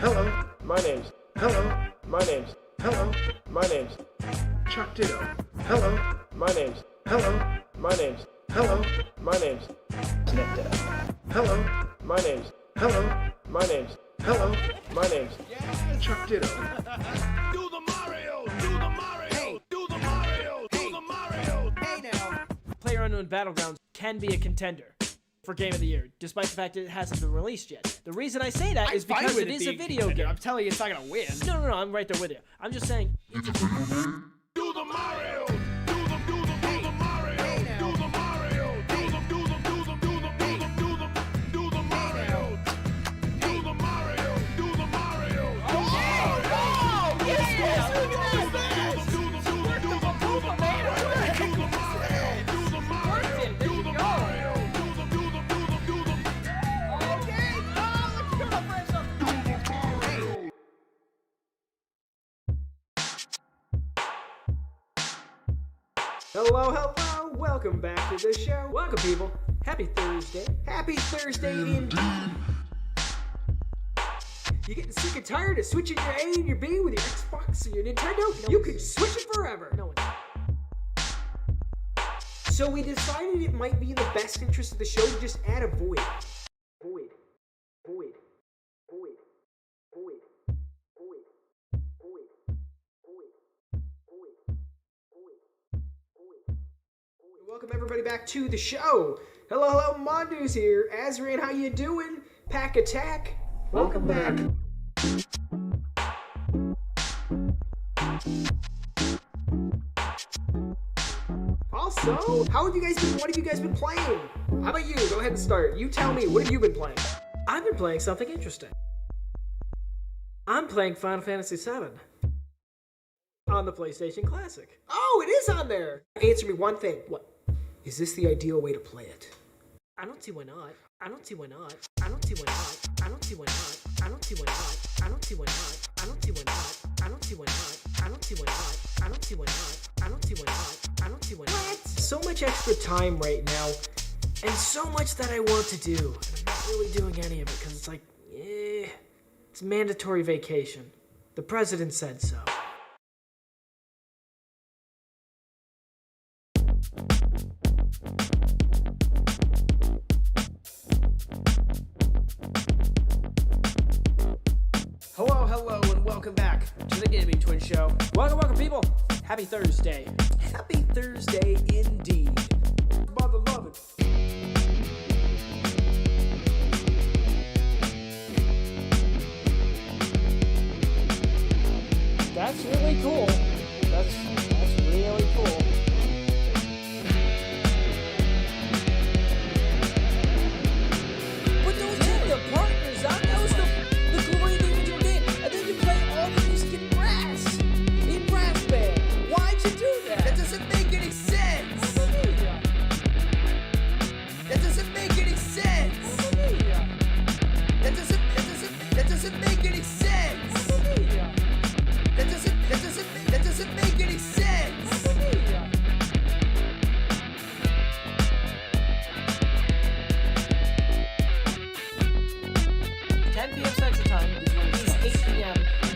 Hello, my name's Chuck Ditto. Hello, my name's Nick Ditto. Hello, my name's Chuck Ditto. Do the Mario! Do the Mario! Hey. Do the Mario! Do the Mario! Hey now. PlayerUnknown Battlegrounds can be a contender for Game of the Year, despite the fact that it hasn't been released yet. The reason I say that is because it is a video game. I'm telling you, it's not gonna win. No, I'm right there with you. I'm just saying, Do the Mario! Do the Mario! Hey now. Do the Mario! Do the Mario! Do the Mario! Do the Mario! Oh, yes! Look at this! Do the Mario! Do the Mario! Do the Mario! Okay, let's go, friends. hello, welcome back to the show. Welcome, people. Happy Thursday. Happy Thursday indeed. You getting sick and tired of switching your A and your B with your Xbox and your Nintendo? You can switch it forever. No one. So we decided it might be in the best interest of the show to just add a void. Void. Welcome everybody back to the show. Hello, Mondo's here. Azrian, how you doing? Pack Attack. Welcome back. Also, how have you guys been? What have you guys been playing? How about you? Go ahead and start. You tell me, what have you been playing? I've been playing something interesting. I'm playing Final Fantasy VII on the PlayStation Classic. Oh, it is on there. Answer me one thing. What? Is this the ideal way to play it? I don't see why not. I don't see why not. I don't see why not. I don't see why not. I don't see why not. I don't see why not. I don't see why not. I don't see why not. I don't see why not. I don't see why not. I don't see why not. I don't see why not. So much extra time right now, and so much that I want to do, and I'm not really doing any of it because it's like, it's mandatory vacation. The president said so. Hello, and welcome back to the Gaming Twin Show. Welcome, people. Happy Thursday. Happy Thursday indeed. Mother love it. That's really cool. That's really cool. But those are the partners, that was the glory of the original game. And then you play all the music in brass band. Why'd you do that? That doesn't make any sense. That doesn't make any sense. That doesn't make any sense. That doesn't make any sense.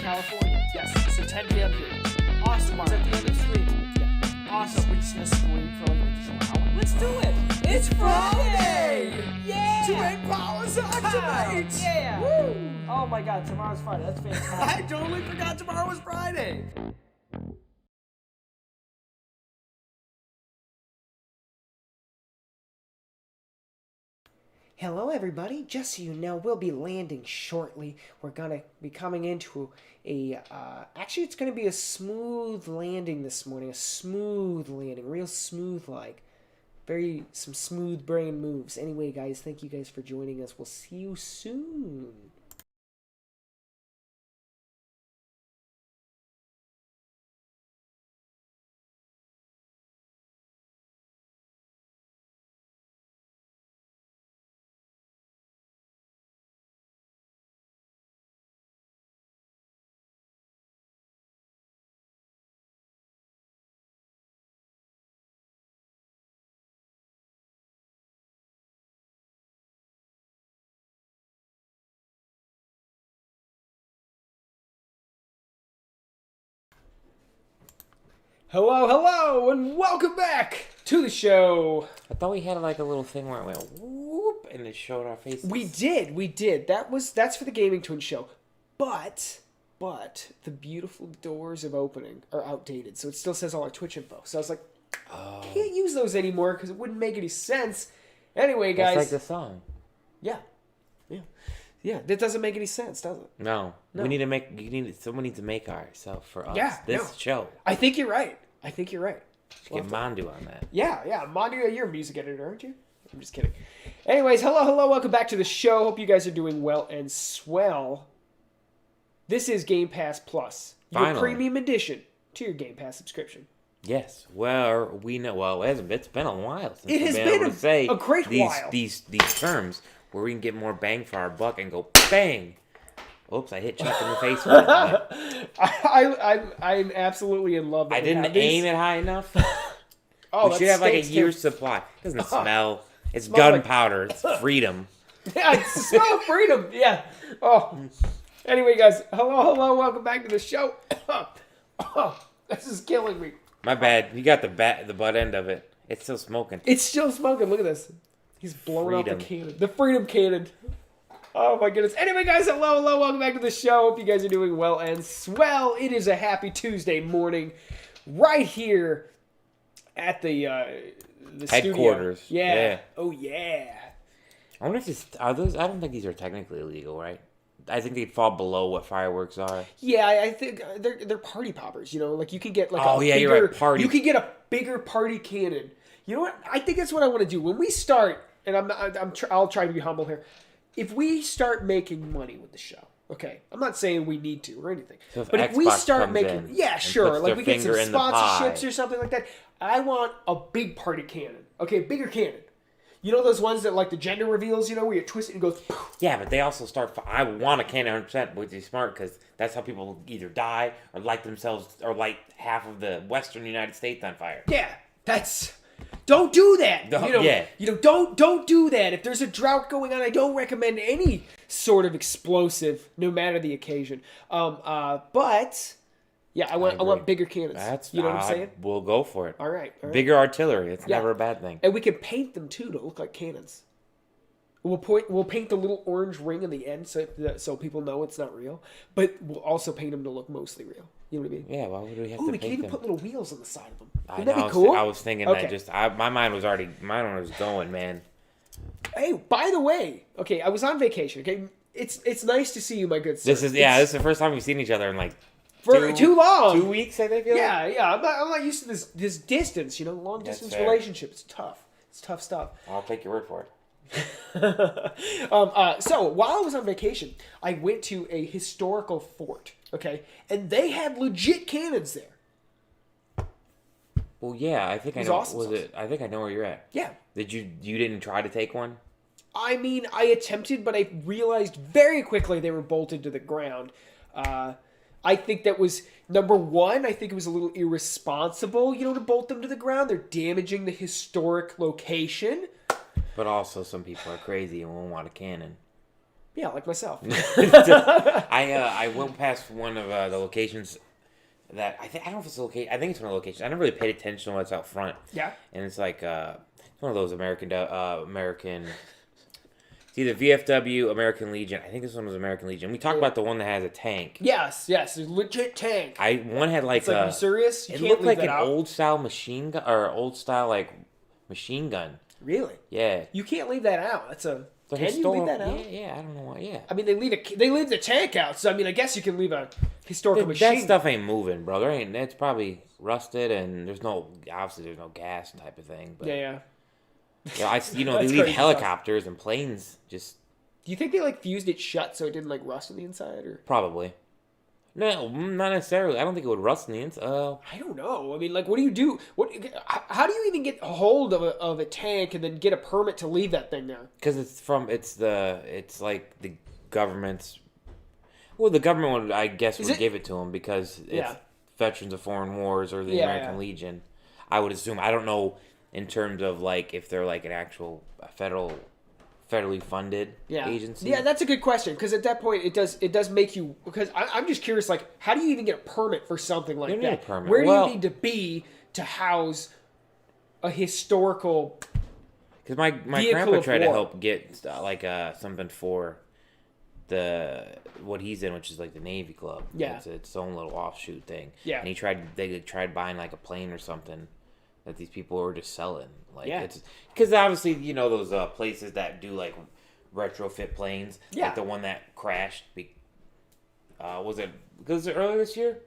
California. Yes, so 10 p.m. here. Awesome. It's at the end of the stream. Yeah. Awesome. We're just gonna scream for like an additional hour. Let's do it. It's Friday. Yeah. Terrain powers on tonight. Yeah. Woo. Oh my God, tomorrow's Friday. That's fantastic. I totally forgot tomorrow was Friday. Hello everybody, just so you know, we'll be landing shortly. We're gonna be coming into actually it's gonna be a smooth landing this morning, a smooth landing, real smooth like. Some smooth brain moves. Anyway guys, thank you guys for joining us. We'll see you soon. Hello, and welcome back to the show. I thought we had like a little thing where it went whoop and it showed our faces. We did. That's for the Gaming Twin show. But the beautiful doors of opening are outdated, so it still says all our Twitch info. So I was like, can't use those anymore because it wouldn't make any sense. Anyway, guys. That's like the song. Yeah, that doesn't make any sense, does it? No. We need to make. Someone needs to make ourselves for us. Yeah, This show. I think you're right. Get Mandu on that. Yeah. Mandu, you're a music editor, aren't you? I'm just kidding. Anyways, hello, welcome back to the show. Hope you guys are doing well and swell. This is Game Pass Plus, your Finally. premium addition to your Game Pass subscription. Yes. Well, we know. Well, it's been a while since It we've has been been able to say a great these, while. These terms where we can get more bang for our buck and go bang. Oops! I hit Chuck in the face with it. I'm absolutely in love. That I we didn't have these. aim it high enough. Oh, We should have like a year's supply. It doesn't smell. It's Smells like- gunpowder. It's freedom. Yeah, it's the smell of freedom. Yeah. Oh. Anyway, guys, hello, welcome back to the show. This is killing me. My bad. You got the butt end of it. It's still smoking. It's still smoking. Look at this. He's blowing out the Freedom. cannon. The freedom cannon. Oh my goodness. Anyway, guys, hello, welcome back to the show. Hope you guys are doing well and swell. It is a happy Tuesday morning, right here at the Headquarters. Studio. Yeah. Yeah. Oh yeah. I wonder if are those. I don't think these are technically illegal, right? I think they'd fall below what fireworks are. Yeah, I think they're party poppers. You know, like you can get like Oh, a yeah, bigger, you're right, party. You can get a bigger party cannon. You know what? I think that's what I want to do when we start. And I'll try to be humble here. If we start making money with the show, okay, I'm not saying we need to or anything, So if but if we Xbox start comes making, in yeah, and sure, puts like their we get some finger in the sponsorships pie. or something like that. I want a big party cannon, okay, bigger cannon. You know those ones that like the gender reveals, you know, where you twist it and it goes. Poof. Yeah, but they also start. I want a cannon 100%, which is smart because that's how people either die or light themselves or light half of the western United States on fire. Yeah, that's. Don't do that. Yeah. Don't do that. If there's a drought going on, I don't recommend any sort of explosive, no matter the occasion. But yeah, I want bigger cannons. You know what I'm saying? We'll go for it. All right. Bigger artillery. It's Yeah. never a bad thing. And we can paint them too to look like cannons. We'll paint the little orange ring in the end so people know it's not real. But we'll also paint them to look mostly real. You know what I mean? Yeah. Why would we have Oh, to we can paint even them? put little wheels on the side of them. I Wouldn't that know, be cool? I was thinking Okay. that just my mind was going, man. Hey, by the way, okay, I was on vacation. Okay, it's nice to see you, my good sir. This is the first time we've seen each other in like for too long. 2 weeks. I think. Yeah. I'm not used to this distance. You know, long distance fair. relationship. It's tough. It's tough stuff. I'll take your word for it. So while I was on vacation, I went to a historical fort. Okay, and they had legit cannons there. Well, yeah, I think I was know. awesome Was sauce. it? I think I know where you're at. Yeah. Did you didn't try to take one? I mean, I attempted, but I realized very quickly they were bolted to the ground. I think that was, number one, I think it was a little irresponsible, to bolt them to the ground. They're damaging the historic location. But also, some people are crazy and won't want a cannon. Yeah, like myself. I went past one of the locations that I don't know if it's a location. I think it's one of the locations. I never really paid attention to what's out front. Yeah. And it's like it's one of those American. It's either VFW, American Legion. I think this one was American Legion. We talked about the one that has a tank. Yes, there's a legit tank. One had like It's like, are you serious? You it can't looked leave like that an out. old style machine gun or old style like machine gun. Really? Yeah. You can't leave that out. That's a. The Can you leave that out? Yeah, I don't know why. Yeah. I mean, they leave the tank out. So I mean, I guess you can leave a historical machine. That stuff ain't moving, bro. It's probably rusted, and there's no gas type of thing. But Yeah. they That's leave crazy helicopters and planes. Just Do you think they fused it shut so it didn't rust on the inside, or? probably. No, not necessarily. I don't think it would rust in the inside. I don't know. I mean, what do you do? How do you even get a hold of a tank and then get a permit to leave that thing there? Because it's like the government's. Well, the government would, I guess, would give it to them because it's Veterans of Foreign Wars or the American Legion. I would assume. I don't know in terms of if they're an actual federal federally funded Yeah. agency. Yeah, that's a good question because at that point it does make you because I'm just curious like how do you even get a permit for something like You need that? a permit. Where do Well- you need to be to house a historical? Because my vehicle grandpa of tried to war? help get something for what he's in, which is like the Navy Club. Yeah. It's its own little offshoot thing. Yeah. And they tried buying like a plane or something that these people were just selling. Like Yeah. it's because obviously those places that do like retrofit planes. Yeah. Like the one that crashed. Was it earlier this year?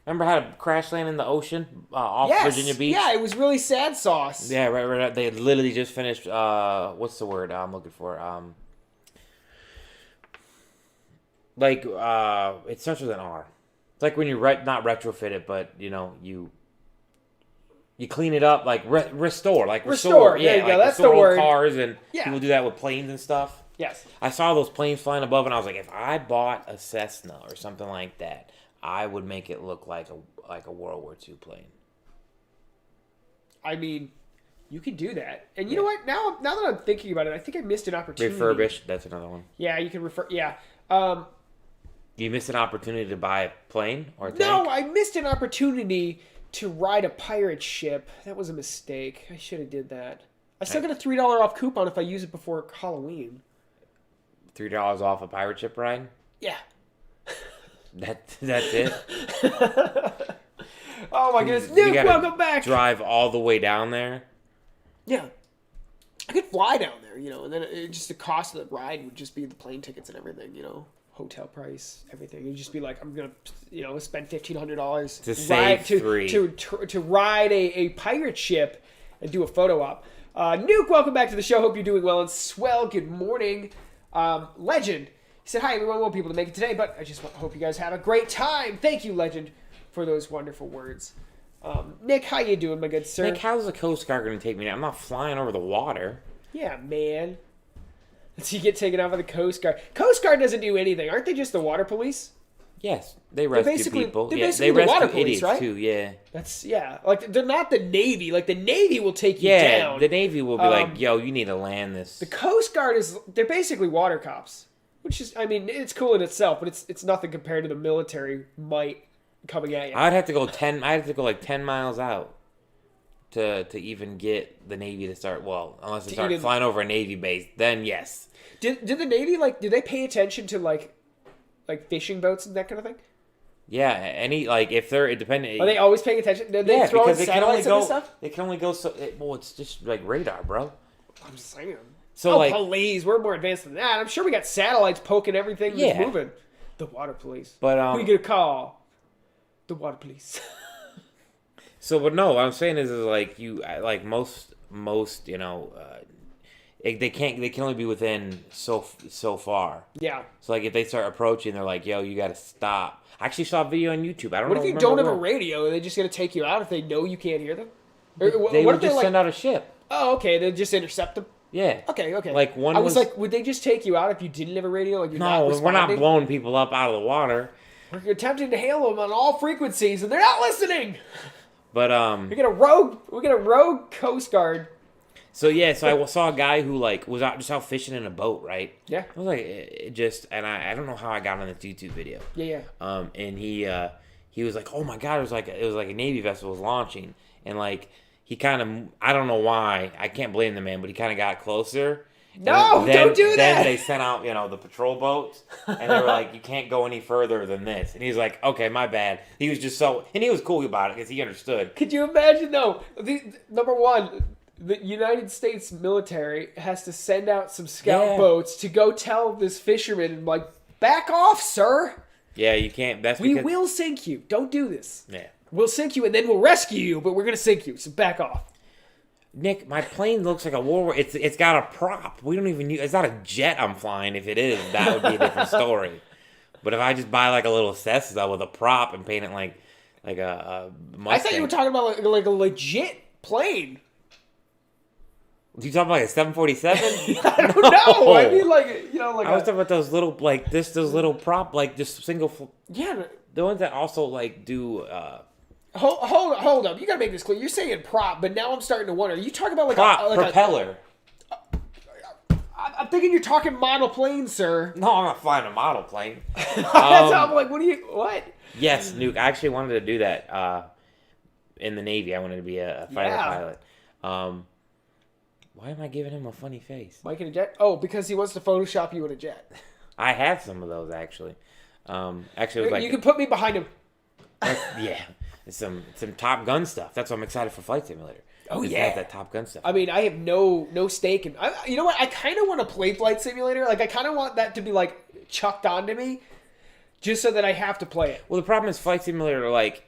Remember how to crash land in the ocean off Yes. Virginia Beach? Yeah, it was really sad sauce. Yeah, right. They had literally just finished. What's the word I'm looking for? It starts with an R. It's like when you not retrofit it, but you clean it up, like restore, Restore. There you go. like That's the restore old word. cars, and Yeah. people do that with planes and stuff. Yes. I saw those planes flying above, and I was like, if I bought a Cessna or something like that, I would make it look like a World War II plane. I mean, you could do that. And you know what? Now that I'm thinking about it, I think I missed an opportunity. Refurbished. That's another one. Yeah, you can refer. Yeah. You missed an opportunity to buy a plane or a tank? No, I missed an opportunity to ride a pirate ship. That was a mistake. I should have did that. I still get a $3 off coupon if I use it before Halloween. $3 off a pirate ship ride? Yeah. That's it? Oh my goodness. You Nuke, gotta welcome back. Drive all the way down there? Yeah. I could fly down there, and then just the cost of the ride would just be the plane tickets and everything, hotel price, everything. It'd just be like, I'm going to, spend $1,500 To save three. To ride a pirate ship and do a photo op. Nuke, welcome back to the show. Hope you're doing well and swell. Good morning. Legend. He said, hi, everyone. Want people to make it today, but I just hope you guys have a great time. Thank you, Legend, for those wonderful words. Nick, how you doing, my good sir? Nick, how's the Coast Guard going to take me down? I'm not flying over the water. Yeah, man. So you get taken out by the Coast Guard. Coast Guard doesn't do anything. Aren't they just the water police? Yes, they rescue basically- people. they're Yeah, basically they the water rescue police, idiots right? too, yeah. Like they're not the Navy. Like the Navy will take you Yeah, down. the Navy will be like, yo, you need to land this. The Coast Guard they're basically water cops. Which is, I mean, it's cool in itself, but it's nothing compared to the military might coming at you. I'd have to go like 10 miles out to even get the Navy to start, unless they start flying over a Navy base, then yes. Did the Navy, do they pay attention to, like fishing boats and that kind of thing? Yeah, if they're dependent. Are they always paying attention? Do they throw in satellites and stuff? They can only go so. It's just like radar, bro. I'm just saying. So police, we're more advanced than that. I'm sure we got satellites poking everything that's moving. The water police. But we get a call. The water police. But no, what I'm saying is like most they can only be within so far. Yeah. So like if they start approaching, they're like, yo, you got to stop. I actually saw a video on YouTube. I don't know. What if you don't have a radio? Are they just gonna take you out if they know you can't hear them? They would just send out a ship. Oh, okay. They just intercept them. Yeah. Okay. Like one. I was like, would they just take you out if you didn't have a radio? Like no, we're not blowing people up out of the water. We're attempting to hail them on all frequencies, and they're not listening. But we get a rogue Coast Guard. So I saw a guy who was out fishing in a boat, right? Yeah. I was like, I don't know how I got on this YouTube video. Yeah. And he was like, oh my god, it was like a Navy vessel was launching, and he kind of, I don't know why, I can't blame the man, but he kind of got closer. No, don't do that. Then they sent out, the patrol boats, and they were like, you can't go any further than this. And he's like, okay, my bad. He was just and he was cool about it because he understood. Could you imagine though? Number one, the United States military has to send out some scout boats to go tell this fisherman, back off, sir. Yeah, you can't. We will sink you. Don't do this. Yeah. We'll sink you and then we'll rescue you, but we're gonna sink you. So back off. Nick, my plane looks like a World War. It's got a prop. We don't even use. It's not a jet I'm flying. If it is, that would be a different story. But if I just buy a little Cessna with a prop and paint it like a Mustang. I thought you were talking about like a legit plane. You talking about a 747? I don't know. I mean, I was talking about those little those little prop just single. Yeah. The ones that also do. Hold up. You gotta make this clear. You're saying prop, but now I'm starting to wonder. Are you talking about Prop, propeller. I'm thinking you're talking model plane, sir. No, I'm not flying a model plane. That's how I'm like, what? Yes, Nuke. I actually wanted to do that in the Navy. I wanted to be a fighter pilot. Why am I giving him a funny face? Mike in a jet? Oh, because he wants to Photoshop you in a jet. I have some of those, actually. Actually, it was like... You can put me behind him. Yeah. It's some Top Gun stuff. That's why I'm excited for Flight Simulator. Oh, It's yeah. got that Top Gun stuff. I mean, I have no stake in... you know what? I kind of want to play Flight Simulator. Like, I kind of want that to be, like, chucked onto me just so that I have to play it. Well, the problem is Flight Simulator, like,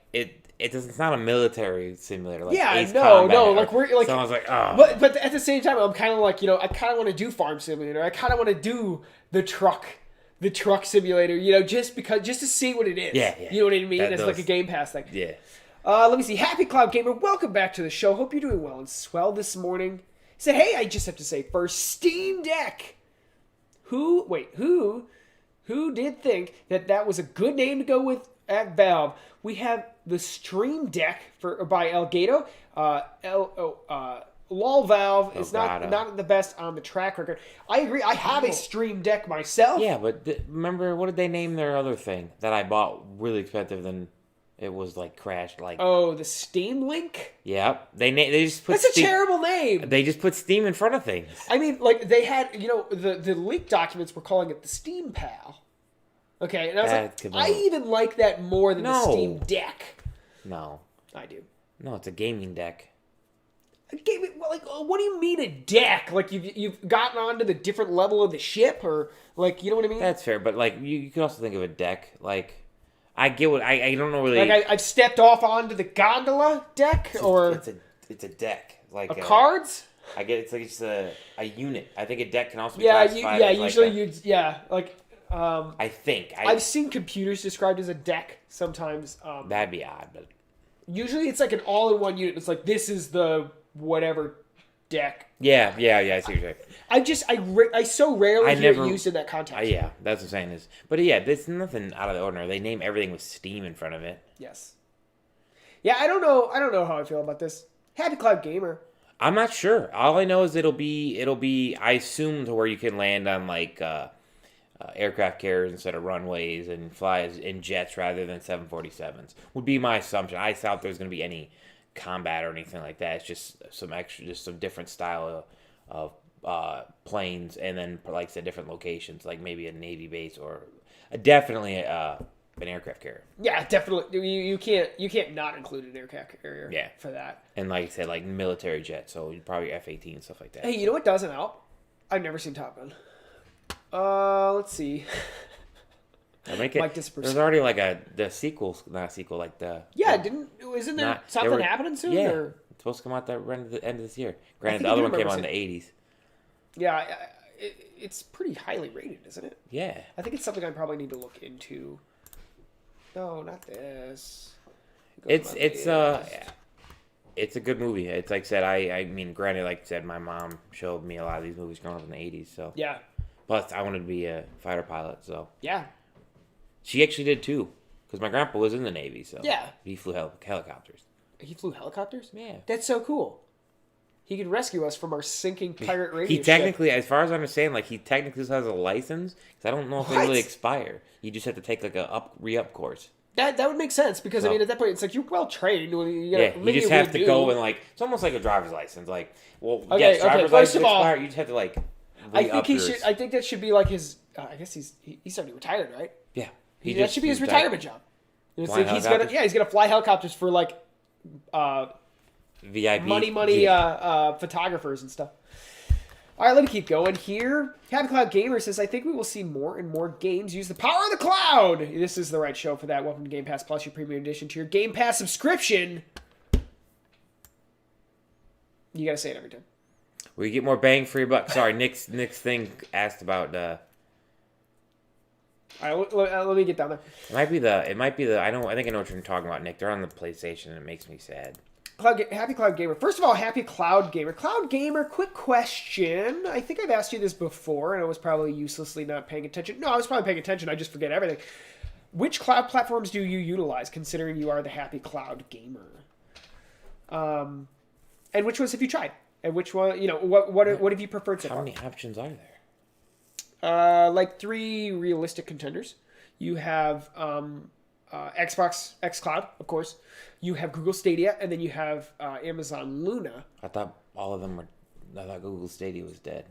it's not a military simulator. Like Yeah, Ace no, Combat like, we're, like... So I was like, oh. But at the same time, I'm kind of like, you know, I kind of want to do Farm Simulator. I kind of want to do the truck simulator, you know, just to see what it is. Yeah. You know what I mean? That It's does. like a Game Pass thing. Yeah. Let me see. Happy Cloud Gamer, welcome back to the show. Hope you're doing well and swell this morning. He said, hey, I just have to say first, Steam Deck. Who did think that was a good name to go with at Valve? We have the Stream Deck by Elgato. LOL Valve is not the best on the track record. I agree. I have a Stream Deck myself. Yeah, but remember, what did they name their other thing that I bought really expensive? Then it was like crashed. Like, oh, the Steam Link. Yeah, they just put. That's a terrible name. They just put Steam in front of things. I mean, like they had, you know, the leaked documents were calling it the Steam Pal. Okay, and I was like, I even like that more than the Steam Deck. No, I do. No, it's a gaming deck. Like, what do you mean a deck? Like you've gotten onto the different level of the ship, or like, you know what I mean? That's fair, but like you could also think of a deck. Like, I get what I don't know really. Like I've stepped off onto the gondola deck, it's a deck, like a cards. I get it's like it's a unit. I think a deck can also be classified as usually like I think I've seen computers described as a deck sometimes. That'd be odd, but usually it's like an all-in-one unit. It's like this is the whatever deck. Yeah. I see what you're saying. I so rarely hear it used in that context. Yeah, that's what I'm saying is. But yeah, there's nothing out of the ordinary. They name everything with Steam in front of it. Yes. Yeah, I don't know how I feel about this. Happy Cloud Gamer. I'm not sure. All I know is it'll be I assume to where you can land on like aircraft carriers instead of runways and fly in jets rather than 747s. Would be my assumption. I doubt there's going to be any combat or anything like that. It's just some different style of planes, and then like I said, different locations, like maybe a Navy base or definitely an aircraft carrier. Yeah, definitely. You can't not include an aircraft carrier. Yeah. For that. And like I said, like military jets, so probably F-18 stuff like that. Hey, you know what doesn't help? I've never seen Top Gun. Let's see. There's already like the sequel, not a sequel, like the... Yeah, isn't there something happening soon? Yeah, or? It's supposed to come out the end of this year. Granted, the other one came out in the 80s. Yeah, it's pretty highly rated, isn't it? Yeah. I think it's something I probably need to look into. No, not this. It's a good movie. It's like I said, I mean, granted, like I said, my mom showed me a lot of these movies growing up in the 80s, so... Yeah. Plus, I wanted to be a fighter pilot, so... Yeah. She actually did, too. Because my grandpa was in the Navy, so... Yeah. He flew helicopters. He flew helicopters? Yeah. That's so cool. He could rescue us from our sinking pirate radio He technically, as far as I understand, like, he technically has a license. Because I don't know if they really expire. You just have to take, like, a re-up course. That would make sense, because, I mean, at that point, it's like, you're well-trained. You just have to go and, like... It's almost like a driver's license. Like, well, okay, driver's first license of all, expire. You just have to, like, I think that should be, like, his... I guess he's already retired, right? Yeah. That should be his retirement job. It's like he's gonna fly helicopters for like VIP money photographers and stuff. All right, let me keep going here. Happy Cloud Gamer says, I think we will see more and more games use the power of the cloud. This is the right show for that. Welcome to Game Pass Plus, your premium addition to your Game Pass subscription. You gotta say it every time. We get more bang for your buck. Sorry, Nick's thing asked about all right, let me get down there. It might be the. I think I know what you're talking about, Nick. They're on the PlayStation, and it makes me sad. Happy Cloud Gamer. First of all, Happy Cloud Gamer. Cloud Gamer, quick question. I think I've asked you this before, and I was probably uselessly not paying attention. No, I was probably paying attention. I just forget everything. Which cloud platforms do you utilize, considering you are the Happy Cloud Gamer? And which ones have you tried? And which one? What have you preferred so far? How many options are there? like 3 realistic contenders. You have Xbox xCloud, of course. You have Google Stadia, and then you have Amazon Luna. I thought all of them were. I thought Google Stadia was dead.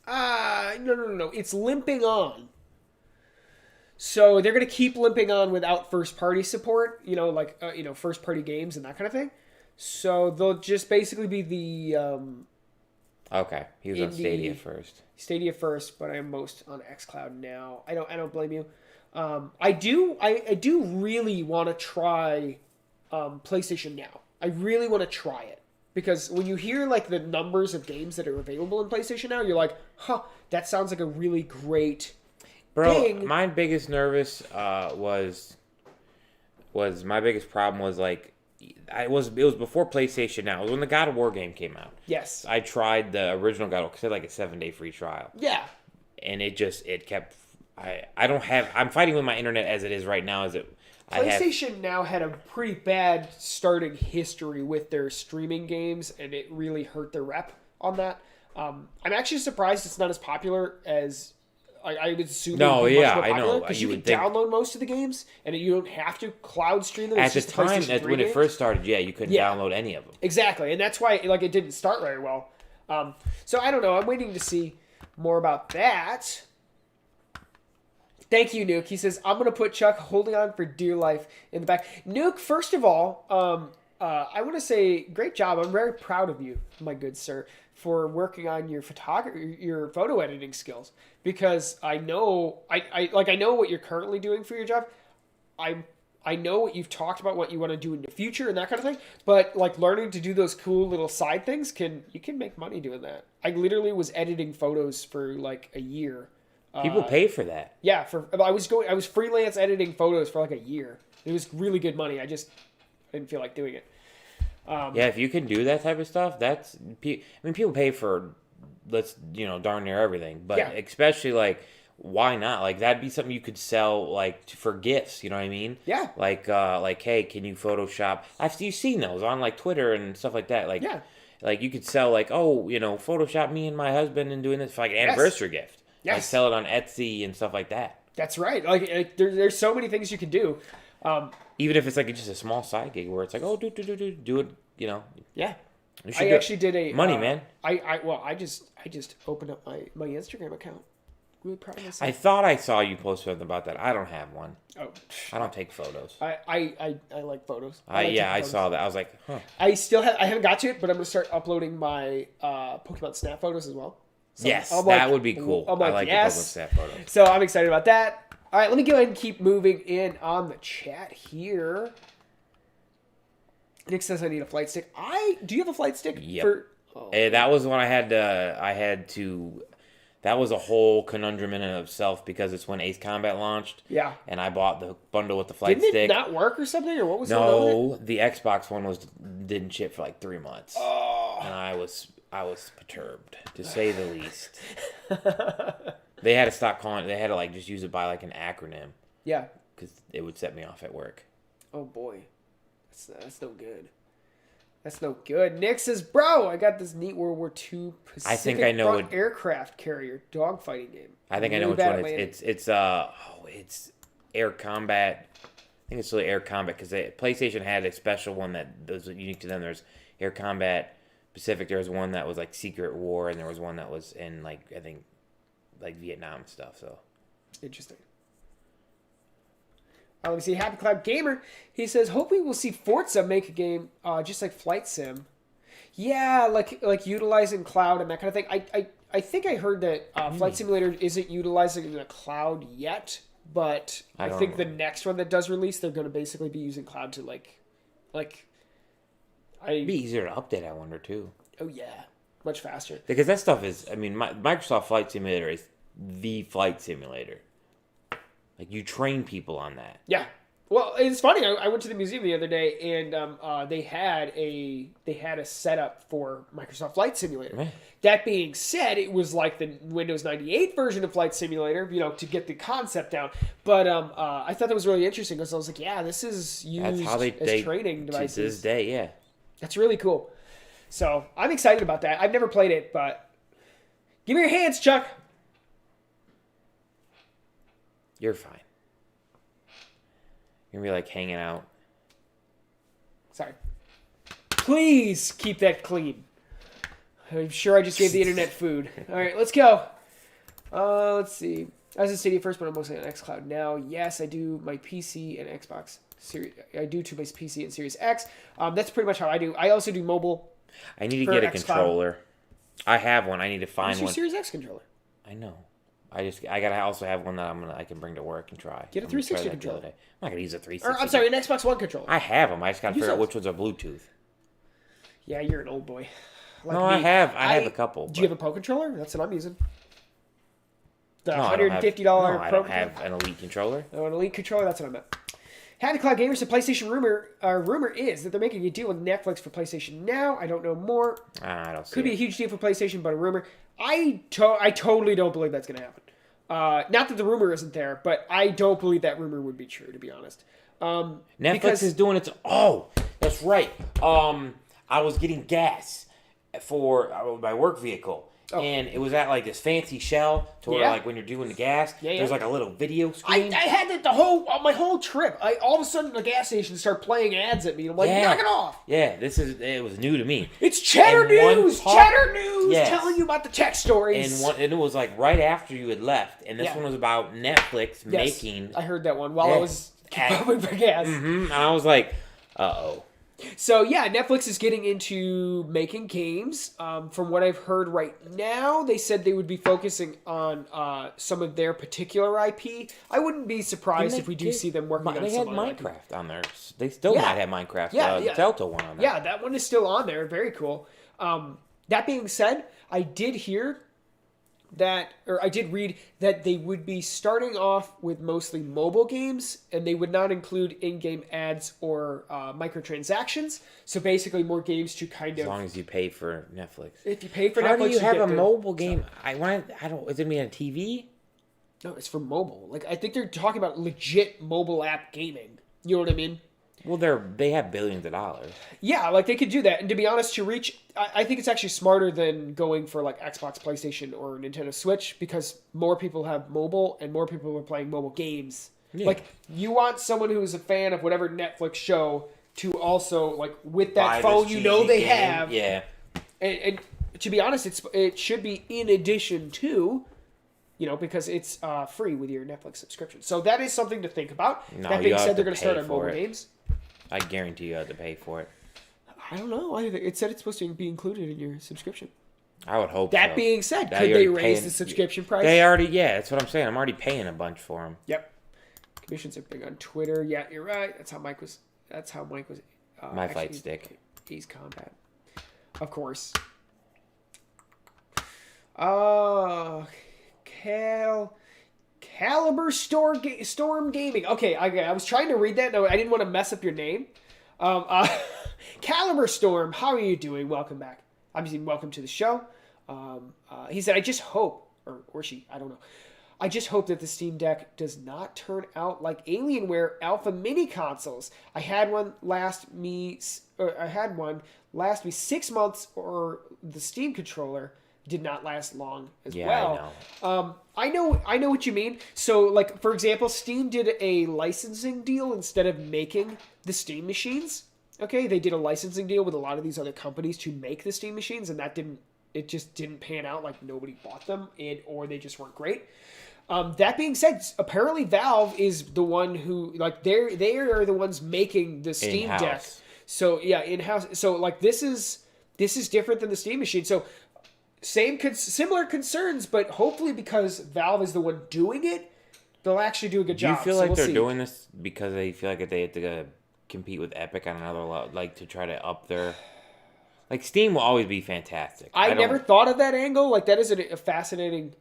No. It's limping on. So they're going to keep limping on without first-party support, like first-party games and that kind of thing. So they'll just basically be the Okay, he was on Stadia first. Stadia first, but I am most on xCloud now. I don't blame you. I do really want to try PlayStation Now. I really want to try it. Because when you hear like the numbers of games that are available in PlayStation Now, you're like, huh, that sounds like a really great thing. My biggest nervous was my biggest problem was like it was before PlayStation Now. It was when the God of War game came out. Yes. I tried the original God of War because it had like a 7-day free trial. Yeah. And it kept I'm fighting with my internet as it is right now as it PlayStation Now had a pretty bad starting history with their streaming games, and it really hurt their rep on that. I'm actually surprised it's not as popular as I would assume. No, it would be yeah, much more I popular, know. because You you would can think download most of the games, and you don't have to cloud stream them. at It's the just time PlayStation 3 when it games. first started, you couldn't Yeah. download any of them. Exactly, and that's why it didn't start very well. So I don't know. I'm waiting to see more about that. Thank you, Nuke. He says, I'm going to put Chuck holding on for dear life in the back. Nuke, first of all, I want to say great job. I'm very proud of you, my good sir, for working on your your photo editing skills, because I know I know what you're currently doing for your job. I know what you've talked about, what you want to do in the future and that kind of thing, but like learning to do those cool little side things you can make money doing that. I literally was editing photos for like a year. People pay for that. Yeah, I was freelance editing photos for like a year. It was really good money. I didn't feel like doing it. Yeah, if you can do that type of stuff, people pay for darn near everything, but Yeah. especially like why not? Like that'd be something you could sell like for gifts, you know what I mean? Yeah. Like hey, can you Photoshop? You've seen those on like Twitter and stuff like that. Like Yeah. like you could sell like, Photoshop me and my husband and doing this for like an anniversary gift. Yes. Like sell it on Etsy and stuff like that. That's right. Like there's so many things you can do. Even if it's like just a small side gig where it's like, do it, Yeah. You should I do it. actually did a Money, man. I just opened up my Instagram account. Really proud of myself. I thought I saw you post something about that. I don't have one. Oh, I don't take photos. I like photos. I like taking I photos. saw that. I was like, huh. I haven't got to it, but I'm gonna start uploading my Pokemon Snap photos as well. So Yes, I'm that like- would be cool. I'm like, I like yes. the Pokemon Snap photos. So I'm excited about that. All right, let me go ahead and keep moving in on the chat here. Nick says I need a flight stick. Do you have a flight stick? Yep. That was when I had to. That was a whole conundrum in and of itself because it's when Ace Combat launched. Yeah. And I bought the bundle with the flight Didn't stick. it not work or something, or what was going on with it? No, the Xbox one didn't ship for like 3 months. Oh. And I was perturbed, to say the least. They had to stop calling it. They had to just use it by an acronym Yeah. because it would set me off at work. Oh boy, that's no good. That's no good. Nick says, "Bro, I got this neat World War II Pacific I think I know Front aircraft carrier dogfighting game." I think I know which one it's Air Combat. I think it's really Air Combat because PlayStation had a special one that was unique to them. There's Air Combat Pacific. There was one that was Secret War, and there was one that was in I think Vietnam stuff. So Interesting. Let me see. Happy Cloud Gamer. He says, "Hopefully we'll see Forza make a game just like Flight Sim." Yeah, like utilizing cloud and that kind of thing. I think I heard that Flight Simulator isn't utilizing the cloud yet, but I think the next one that does release, they're going to basically be using cloud to it'd be easier to update. I wonder too. Oh yeah, much faster. Because that stuff is. I mean, Microsoft Flight Simulator is the flight simulator. You train people on that. Yeah. Well, it's funny. I went to the museum the other day, and they had a setup for Microsoft Flight Simulator. Right. That being said, it was like the Windows 98 version of Flight Simulator, to get the concept down. But I thought that was really interesting because I was like, yeah, this is used That's how as training devices. To this day, yeah. That's really cool. So I'm excited about that. I've never played it, but give me your hands, Chuck. You're fine. You're gonna be like hanging out. Sorry. Please keep that clean. I'm sure I just gave the internet food. All right, let's go. Let's see. I was in Stadia first, but I'm mostly on xCloud now. Yes, I do my PC and Xbox. I do to my PC and Series X. That's pretty much how I do. I also do mobile. I need to for get a xCloud. controller. I have one. I need to find What's your one. Series X controller? I know. I gotta also have one that I can bring to work and try. Get a I'm gonna 360 try that the controller. other day. I'm not gonna use a 360. Or I'm sorry, an Xbox One controller. I have them. I just gotta Use figure out those. which ones are Bluetooth. Yeah, you're an old boy. Like No, me. I have a couple. Do you have a Pro controller? That's what I'm using. The No, I don't have- $150 No, I Pro don't have an Elite controller. Oh, an Elite controller, that's what I meant. Happy Cloud Gamers, the PlayStation rumor is that they're making a deal with Netflix for PlayStation Now. I don't know more. I don't see Could be a it. huge deal for PlayStation, but a rumor. I totally don't believe that's going to happen. Not that the rumor isn't there, but I don't believe that rumor would be true, to be honest. Netflix is doing its. Oh, that's right. I was getting gas for my work vehicle. And it was at like this fancy shell to where like when you're doing the gas, there's like a little video screen. I had that my whole trip. All of a sudden the gas station started playing ads at me. I'm like, knock it off. Yeah, it was new to me. It's Cheddar And one News. part- Cheddar News Yes. telling you about the tech stories. And it was like right after you had left, and this one was about Netflix making. I heard that one while I was pumping for gas. And I was like, uh-oh. So yeah, Netflix is getting into making games. From what I've heard right now, they said they would be focusing on some of their particular IP. I wouldn't be surprised if we do see them working on They some had other IP. Minecraft on there. They still might have Minecraft. The Telltale one on there. Yeah, that one is still on there. Very cool. That being said, I did read that they would be starting off with mostly mobile games, and they would not include in-game ads or microtransactions. So basically, more games to kind of. As long as you pay for Netflix. If you pay for How Netflix, do you have get a the- mobile game? I don't. Is it me on TV? No, it's for mobile. Like I think they're talking about legit mobile app gaming. You know what I mean? Well, they have billions of dollars. Yeah, like they could do that. And to be honest, I think it's actually smarter than going for like Xbox, PlayStation, or Nintendo Switch because more people have mobile and more people are playing mobile games. Yeah. Like you want someone who is a fan of whatever Netflix show to also like with Buy that phone, this you know cheesy they game. have. Yeah. And to be honest, it should be in addition to. Because it's free with your Netflix subscription. So that is something to think about. No, that you being have said, to they're going to pay start on for mobile it. games. I guarantee you have to pay for it. I don't know. It said it's supposed to be included in your subscription. I would hope That so. being said, That could you're they already raise paying- the subscription price? That's what I'm saying. I'm already paying a bunch for them. Yep. Commissions are big on Twitter. Yeah, you're right. That's how Mike was. My actually, fight stick. Ace Combat. Of course. Caliber Storm Gaming. Okay, I was trying to read that. No, I didn't want to mess up your name. Caliber Storm, how are you doing? Welcome back. Obviously, welcome to the show. He said, I just hope, or she, I don't know. I just hope that the Steam Deck does not turn out like Alienware Alpha Mini consoles. I had one last me 6 months, or the Steam controller did not last long as well. I know what you mean. So, like, for example, Steam did a licensing deal instead of making the Steam machines. Okay, they did a licensing deal with a lot of these other companies to make the Steam machines, and it just didn't pan out. Like, nobody bought them, or they just weren't great. That being said, apparently Valve is the one who, like, they are the ones making the Steam In-house. Deck. So yeah, in-house. So like this is different than the Steam machine. So similar concerns, but hopefully because Valve is the one doing it, they'll actually do a good Do you job. feel So like we'll they're see. doing this because they feel like they have to compete with Epic on another level, like to try to up their... Like, Steam will always be fantastic. I don't- never thought of that angle. Like that is a fascinating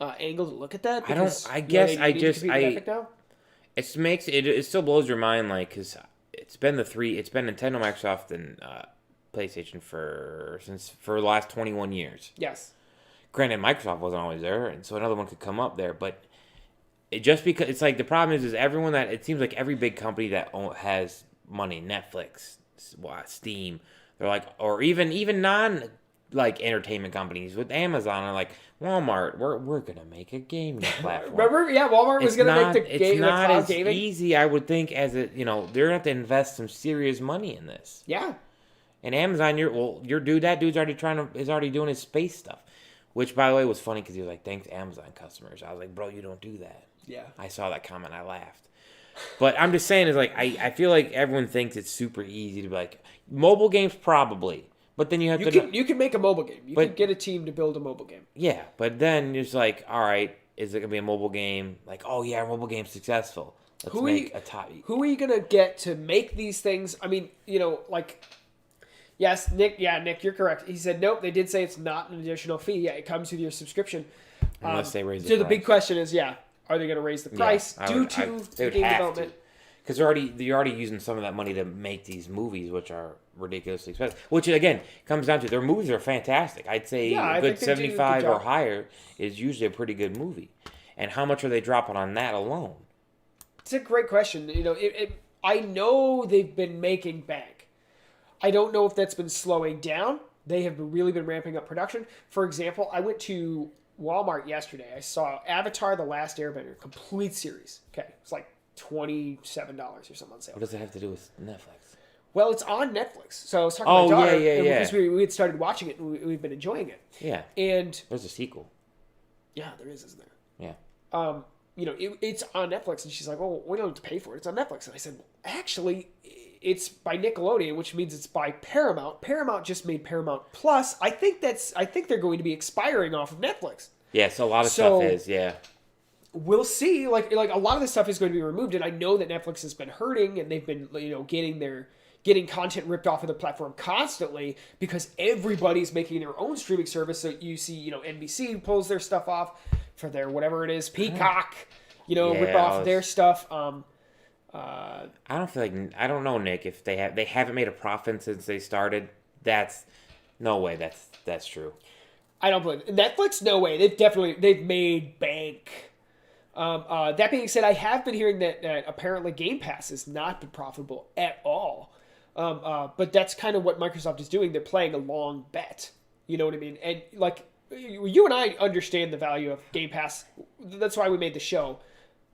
angle to look at that. Because, I guess they I need to just... compete with Epic now. It still blows your mind, like, because it's been Nintendo, Microsoft, and PlayStation for the last 21 years. Yes. Granted, Microsoft wasn't always there, and so another one could come up there, but it just because it's like the problem is everyone that it seems like every big company that has money, Netflix, Steam, they're like, or even non like entertainment companies. With Amazon and like Walmart, we're gonna make a gaming platform. Remember? Yeah, Walmart was going to make the It's not cloud as gaming. easy, I would think, as it. You know, they're gonna have to invest some serious money in this. Yeah. And Amazon, that dude's already doing his space stuff, which by the way was funny because he was like, "Thanks, Amazon customers." I was like, "Bro, you don't do that." Yeah. I saw that comment, I laughed. But I'm just saying, is like I feel like everyone thinks it's super easy to be like mobile games probably, but then you have You can make a mobile game. You can get a team to build a mobile game. yeah, but then it's like, all right, is it gonna be a mobile game? Like, oh yeah, our mobile game's successful. Let's make a top. Who are you gonna get to make these things? I mean, like, yes, Nick. Yeah, Nick, you're correct. He said nope. They did say it's not an additional fee. Yeah, it comes with your subscription. Unless they raise the So price. the big question is, are they going to raise the price Yeah, due they to would game have development? Because you're already using some of that money to make these movies, which are ridiculously expensive. Which again comes down to their movies are fantastic. I'd say Yeah, I a good think they do a good 75 or job. higher is usually a pretty good movie. And how much are they dropping on that alone? It's a great question. I know they've been making bank. I don't know if that's been slowing down. They have really been ramping up production. For example, I went to Walmart yesterday. I saw Avatar: The Last Airbender complete series. Okay, it's like $27 or something on sale. What does it have to do with Netflix? Well, it's on Netflix. So I was talking to my daughter, and yeah. because we had started watching it, and we've been enjoying it. Yeah. And There's a sequel. yeah, there is, isn't there? Yeah. It's on Netflix, and she's like, "Oh, we don't have to pay for it. It's on Netflix." And I said, well, "Actually, it's by Nickelodeon, which means it's by Paramount. Paramount just made Paramount Plus. I think they're going to be expiring off of Netflix. Yeah, so a lot of So- stuff is, yeah. We'll see. Like a lot of this stuff is going to be removed, and I know that Netflix has been hurting, and they've been getting content ripped off of the platform constantly because everybody's making their own streaming service. So you see, NBC pulls their stuff off for their whatever it is, Peacock, rip off their stuff. I don't know, Nick, if they haven't made a profit since they started. That's no way that's true. I don't believe it. Netflix. No way. They've made bank. That being said, I have been hearing that apparently GamePass has not been profitable at all. But that's kind of what Microsoft is doing. They're playing a long bet. You know what I mean? And like you and I understand the value of Game Pass. That's why we made the show.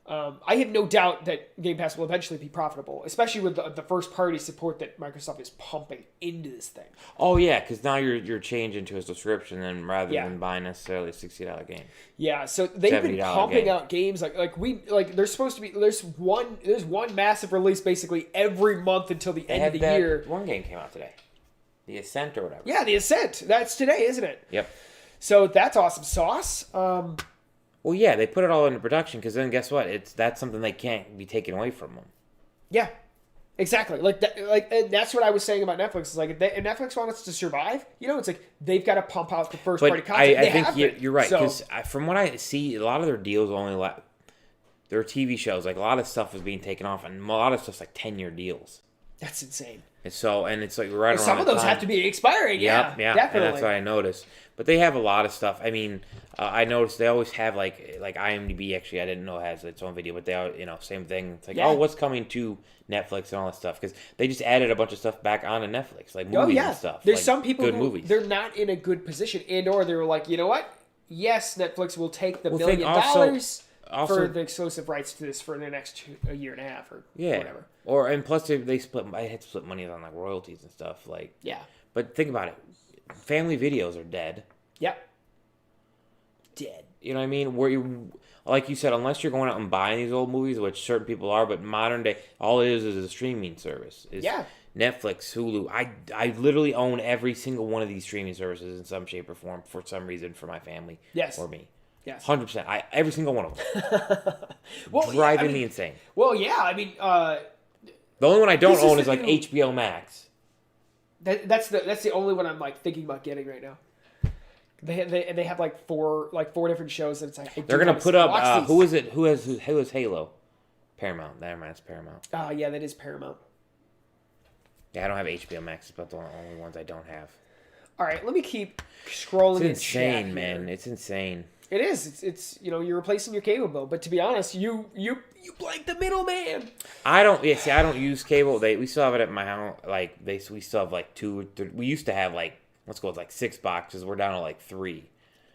I have no doubt that Game Pass will eventually be profitable, especially with the first party support that Microsoft is pumping into this thing. Oh yeah, because now you're changing to a subscription and rather Yeah. than buying necessarily a $60 game. Yeah, so they've been $70 pumping game. out games there's supposed to be there's one massive release basically every month until the end of the year. One game came out today, The Ascent or whatever. Yeah, The Ascent. That's today, isn't it? Yep. So that's awesome sauce. Well, yeah, they put it all into production because then guess what? That's something they can't be taken away from them. Yeah, exactly. And that's what I was saying about Netflix. Is like if Netflix wants to survive, it's like they've got to pump out the first party But content. I think you're right So- because from what I see, a lot of their deals their TV shows, like a lot of stuff is being taken off, and a lot of stuff's like 10-year deals. That's insane. And it's like right around Some of the those time. have to be expiring. Yeah, Definitely. and that's what I noticed. But they have a lot of stuff. I mean, I noticed they always have like IMDb. Actually, I didn't know has its own video, but they are same thing. It's like Yeah. what's coming to Netflix and all that stuff because they just added a bunch of stuff back onto Netflix, like movies Oh yeah, and stuff. there's like some people good who movies. they're not in a good position, or they were like, you know what? Yes, Netflix will take the $1 think million also- for the exclusive rights to this for the next a year and a half or yeah, whatever. and plus they split. I had to split money on like royalties and stuff. Like Yeah. but think about it, family videos are dead. Yep. Dead. You know what I mean? Where like you said, unless you're going out and buying these old movies, which certain people are, but modern day, all it is a streaming service. Yeah. Netflix, Hulu. I literally own every single one of these streaming services in some shape or form for some reason for my family. Yes. Or me. Yes. 100%. Every single one of them. Well, Driving me insane. Well, yeah. I mean, The only one I don't This is own the is like new- HBO Max. that's the only one I'm like thinking about getting right now. They have like four different shows that it's like They're gonna put up who is it? Who is Halo? Paramount. Never mind, it's Paramount. Oh yeah, that is Paramount. Yeah, I don't have HBO Max. It's about the only ones I don't have. All right, let me keep scrolling. It's in chat insane, here. man. It's insane. It is. It's you're replacing your cable bill, but to be honest, you blank the middleman. I don't use cable. We still have it at my house. We still have like 2 or 3. We used to have like let's go with like 6 boxes. We're down to like 3.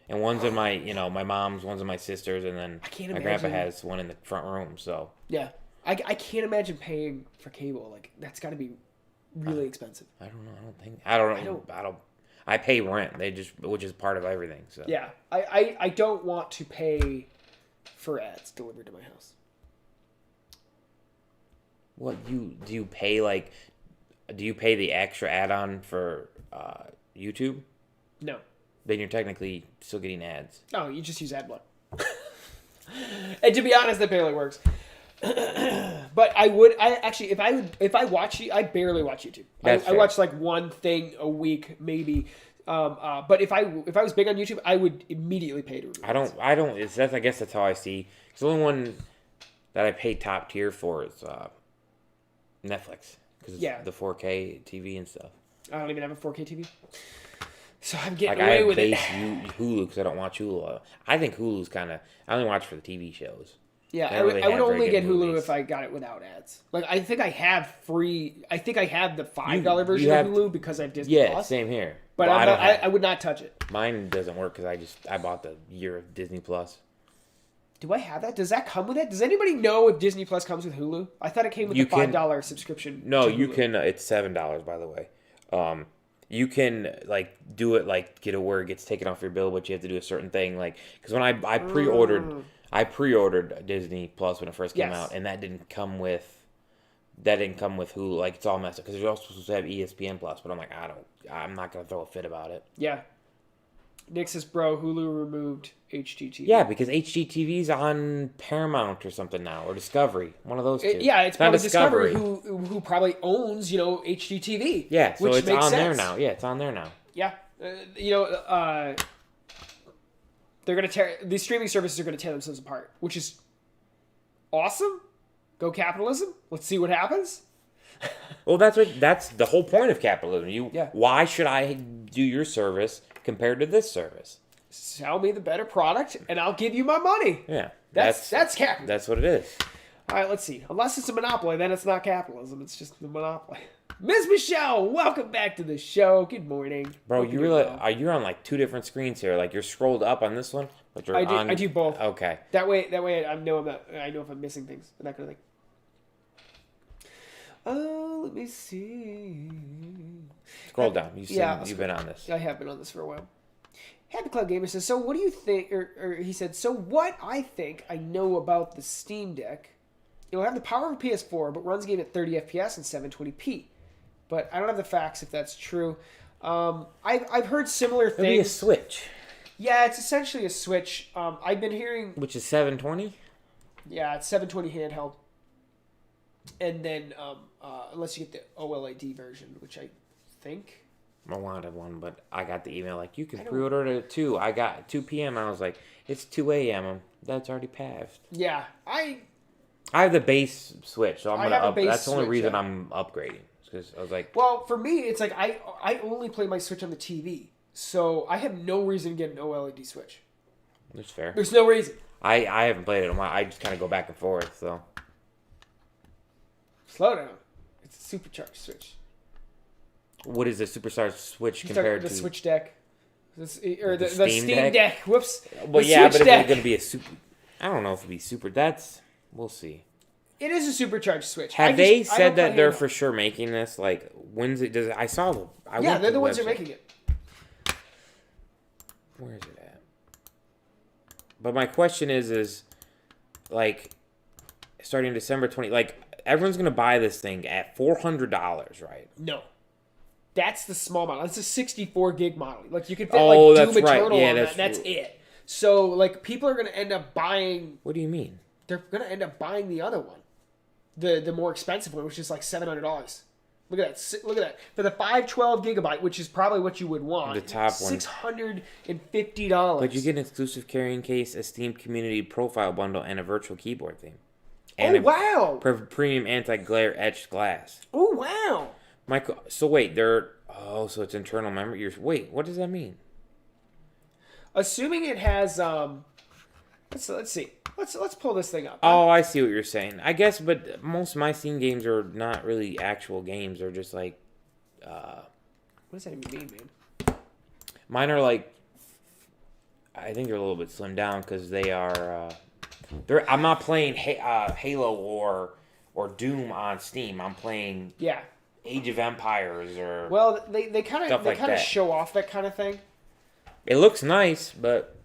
And one's in my, my mom's, one's in my sister's, and then can't my grandpa imagine. has one in the front room. So Yeah. I can't imagine paying for cable. Like, that's got to be really expensive. I don't know. I don't know. I pay rent. Which is part of everything. So Yeah. I don't want to pay for ads delivered to my house. What do you pay like? Do you pay the extra add-on for YouTube? No. Then you're technically still getting ads. No, you just use AdBlock. And to be honest, that barely works. But if I watch, I barely watch YouTube. I watch like one thing a week, maybe. But if I was big on YouTube, I would immediately pay to remove it. I don't. I guess that's how I see. 'Cause the only one that I pay top tier for is Netflix, because it's the 4K TV and stuff. I don't even have a 4K TV, so I'm getting Like, away with it. Hulu, because I don't watch Hulu. I think Hulu's kind of. I only watch for the TV shows. Yeah, They I don't would, really I would have very only good get Hulu movies. if I got it without ads. Like, I think I have free. I think I have the $5 version have- of Hulu because I have Disney Yeah, Plus. same here. But Well, I would not touch it. Mine doesn't work because I bought the year of Disney Plus. Do I have that? Does that come with it? Does anybody know if Disney Plus comes with Hulu? I thought it came with You the $5 subscription. No, to you Hulu. can. It's $7, by the way. You can like do it like get it where it gets taken off your bill, but you have to do a certain thing. Like, because when I pre-ordered Disney Plus when it first came Yes. out, and that didn't come with Hulu. Like, it's all messed up because you're also supposed to have ESPN Plus, but I'm like, I'm not gonna throw a fit about it. Yeah. Nick says, bro, Hulu removed HGTV. Yeah, because HGTV's on Paramount or something now, or Discovery, one of those two. It's not probably Discovery who probably owns, HGTV. Yeah, so which it's makes on there sense. now. Yeah, it's on there now. Yeah. They're going to tear... These streaming services are going to tear themselves apart, which is awesome. Go capitalism. Let's see what happens. Well, that's the whole point of capitalism. Yeah. Why should I do your service compared to this service? Sell me the better product, and I'll give you my money. Yeah. That's capitalism. That's what it is. All right, let's see. Unless it's a monopoly, then it's not capitalism. It's just the monopoly. Ms. Michelle, welcome back to the show. Good morning. Bro, Hope you're doing well. you're on like 2 different screens here. Like, you're scrolled up on this one, but you're I do both. Okay. That way I know if I'm missing things and that kind of thing. Let me see. Scroll down. You've been on this. I have been on this for a while. Happy Cloud Gamer says, so what do you think, or he said, so what I think I know about the Steam Deck, it'll have the power of a PS4, but runs game at 30 FPS and 720p. But I don't have the facts if that's true. I've heard similar It'll be a things. Switch, Yeah, it's essentially a Switch. I've been hearing, which is 720. yeah, it's 720 handheld. And then, unless you get the OLED version, which I think... I wanted one, but I got the email like, you can pre-order it at 2. I got 2 p.m. I was like, it's 2 a.m. That's already passed. Yeah, I have the base Switch, so I'm I have a gonna base that's the only Switch, reason yeah. I'm upgrading. Because I was like, well, for me, it's like I only play my Switch on the TV, so I have no reason to get an OLED Switch. that's fair. There's no reason. I haven't played it. I just kind of go back and forth. So Slow down. It's a supercharged Switch. what is the Superstar Switch compared the to Switch Deck, the Steam Steam Deck? Deck. Whoops. Well, The yeah, Switch but Deck. it's going to be a super. I don't know if it'll be super. We'll see. It is a supercharged Switch. Have I they don't said play that they're handheld. for sure making this? Like, when's it? I saw the. Yeah, they're the ones who are making it. Where is it at? But my question is like, starting December 20, like, everyone's gonna buy this thing at $400, right? No. That's the small model. It's a 64 gig model. Like, you can fit Oh, like that's Doom right. Eternal Yeah, on that, that's- and that's it. So, like, people are going to end up buying... What do you mean? They're going to end up buying the other one. The more expensive one, which is like $700. Look at that. Look at that. For the 512 gigabyte, which is probably what you would want. The top one. $650. But you get an exclusive carrying case, a Steam Community Profile Bundle, and a virtual keyboard theme. Oh, And a wow. premium anti-glare etched glass. Oh, wow. So wait, so it's internal memory. Wait, what does that mean? Assuming it has... Let's see. Let's pull this thing up. Oh, I see what you're saying. I guess, but most of my Steam games are not really actual games. They're just like, What does that even mean, man? Mine are like, I think they're a little bit slimmed down because they are. I'm not playing Halo or Doom on Steam. I'm playing Yeah. Age of Empires or. Well, they kind of that. show off that kind of thing. It looks nice, but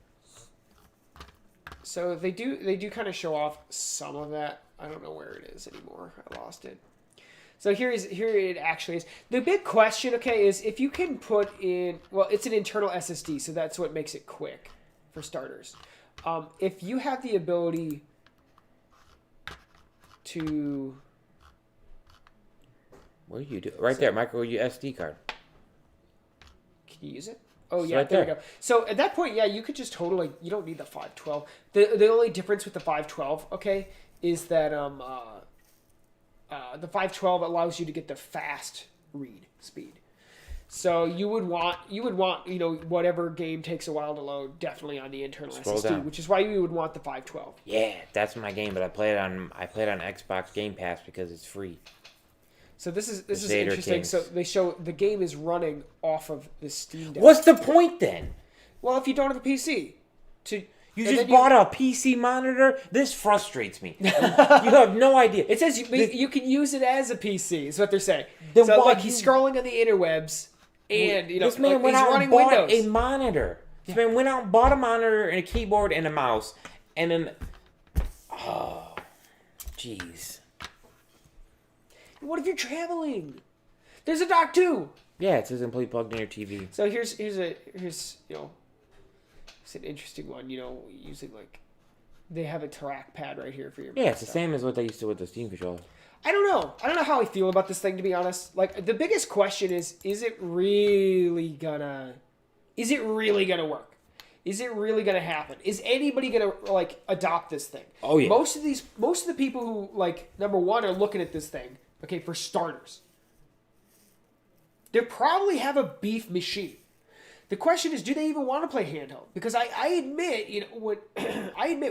So they do kind of show off some of that. I don't know where it is anymore. I lost it. So here it actually is. The big question, okay, is if you can put in, well, it's an internal SSD, so that's what makes it quick, for starters. If you have the ability to... what do you do? Right there, micro SD card. Can you use it? Oh, It's yeah, right there we there. go. So at that point, yeah, you could just totally, you don't need the 512. The only difference with the 512, okay, is that the 512 allows you to get the fast read speed. So you would want, whatever game takes a while to load, definitely on the internal Scroll SSD, down. which is why you would want the 512. Yeah, that's my game, but I play it on Xbox GamePass because it's free. So this is Vader interesting. Kings. So they show the game is running off of the Steam Deck. What's the point then? Well, if you don't have a PC, You and just then bought a PC monitor? This frustrates me. You have no idea. It says you can use it as a PC. Is what they're saying. Then So why like he's you- scrolling on the interwebs, and This man went he's out running and bought Windows. a monitor. This man went out and bought a monitor and a keyboard and a mouse. And then... oh, jeez. What if you're traveling? There's a dock too. Yeah, it says complete plugged in your TV. So here's it's an interesting one. Using like they have a trackpad right here for your. Yeah, it's the stuff. same as what they used to with the Steam controller. I don't know how I feel about this thing, to be honest. Like the biggest question is it really gonna work? Is it really gonna happen? Is anybody gonna like adopt this thing? Oh, yeah. Most of the people who like number one are looking at this thing. Okay, for starters, they probably have a beef machine. The question is, do they even want to play handheld? Because I admit, when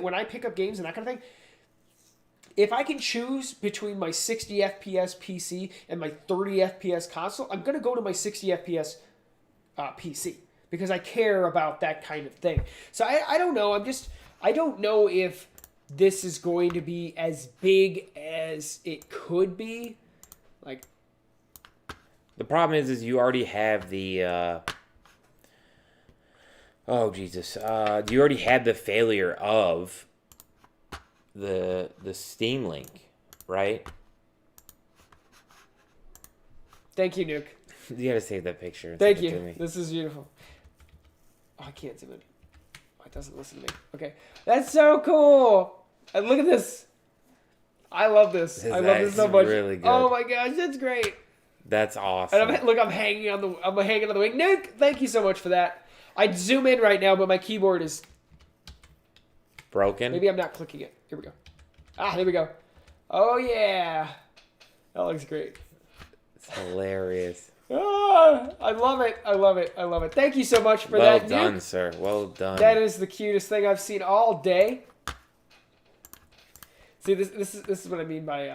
when I pick up games and that kind of thing, if I can choose between my 60 FPS PC and my 30 FPS console, I'm going to go to my 60 FPS PC because I care about that kind of thing. So I don't know. I don't know if this is going to be as big as it could be. Like, The problem is you already have the... oh, Jesus. You already had the failure of the Steam Link, right? thank you, Nuke. You gotta save that picture. and Thank send it to you. me. This is beautiful. Oh, I can't zoom in. Oh, it doesn't listen to me. Okay. That's so cool. And look at this. I love this. I love this so That's much. really good. Oh my gosh, that's great. That's awesome. And I'm hanging on the wing. Nuke, thank you so much for that. I'd zoom in right now, but my keyboard is Broken? maybe I'm not clicking it. Here we go. There we go. Oh yeah. That looks great. It's hilarious. I love it. I love it. I love it. Thank you so much for Well that, done, Nuke. sir. Well done. That is the cutest thing I've seen all day. See, this is what I mean by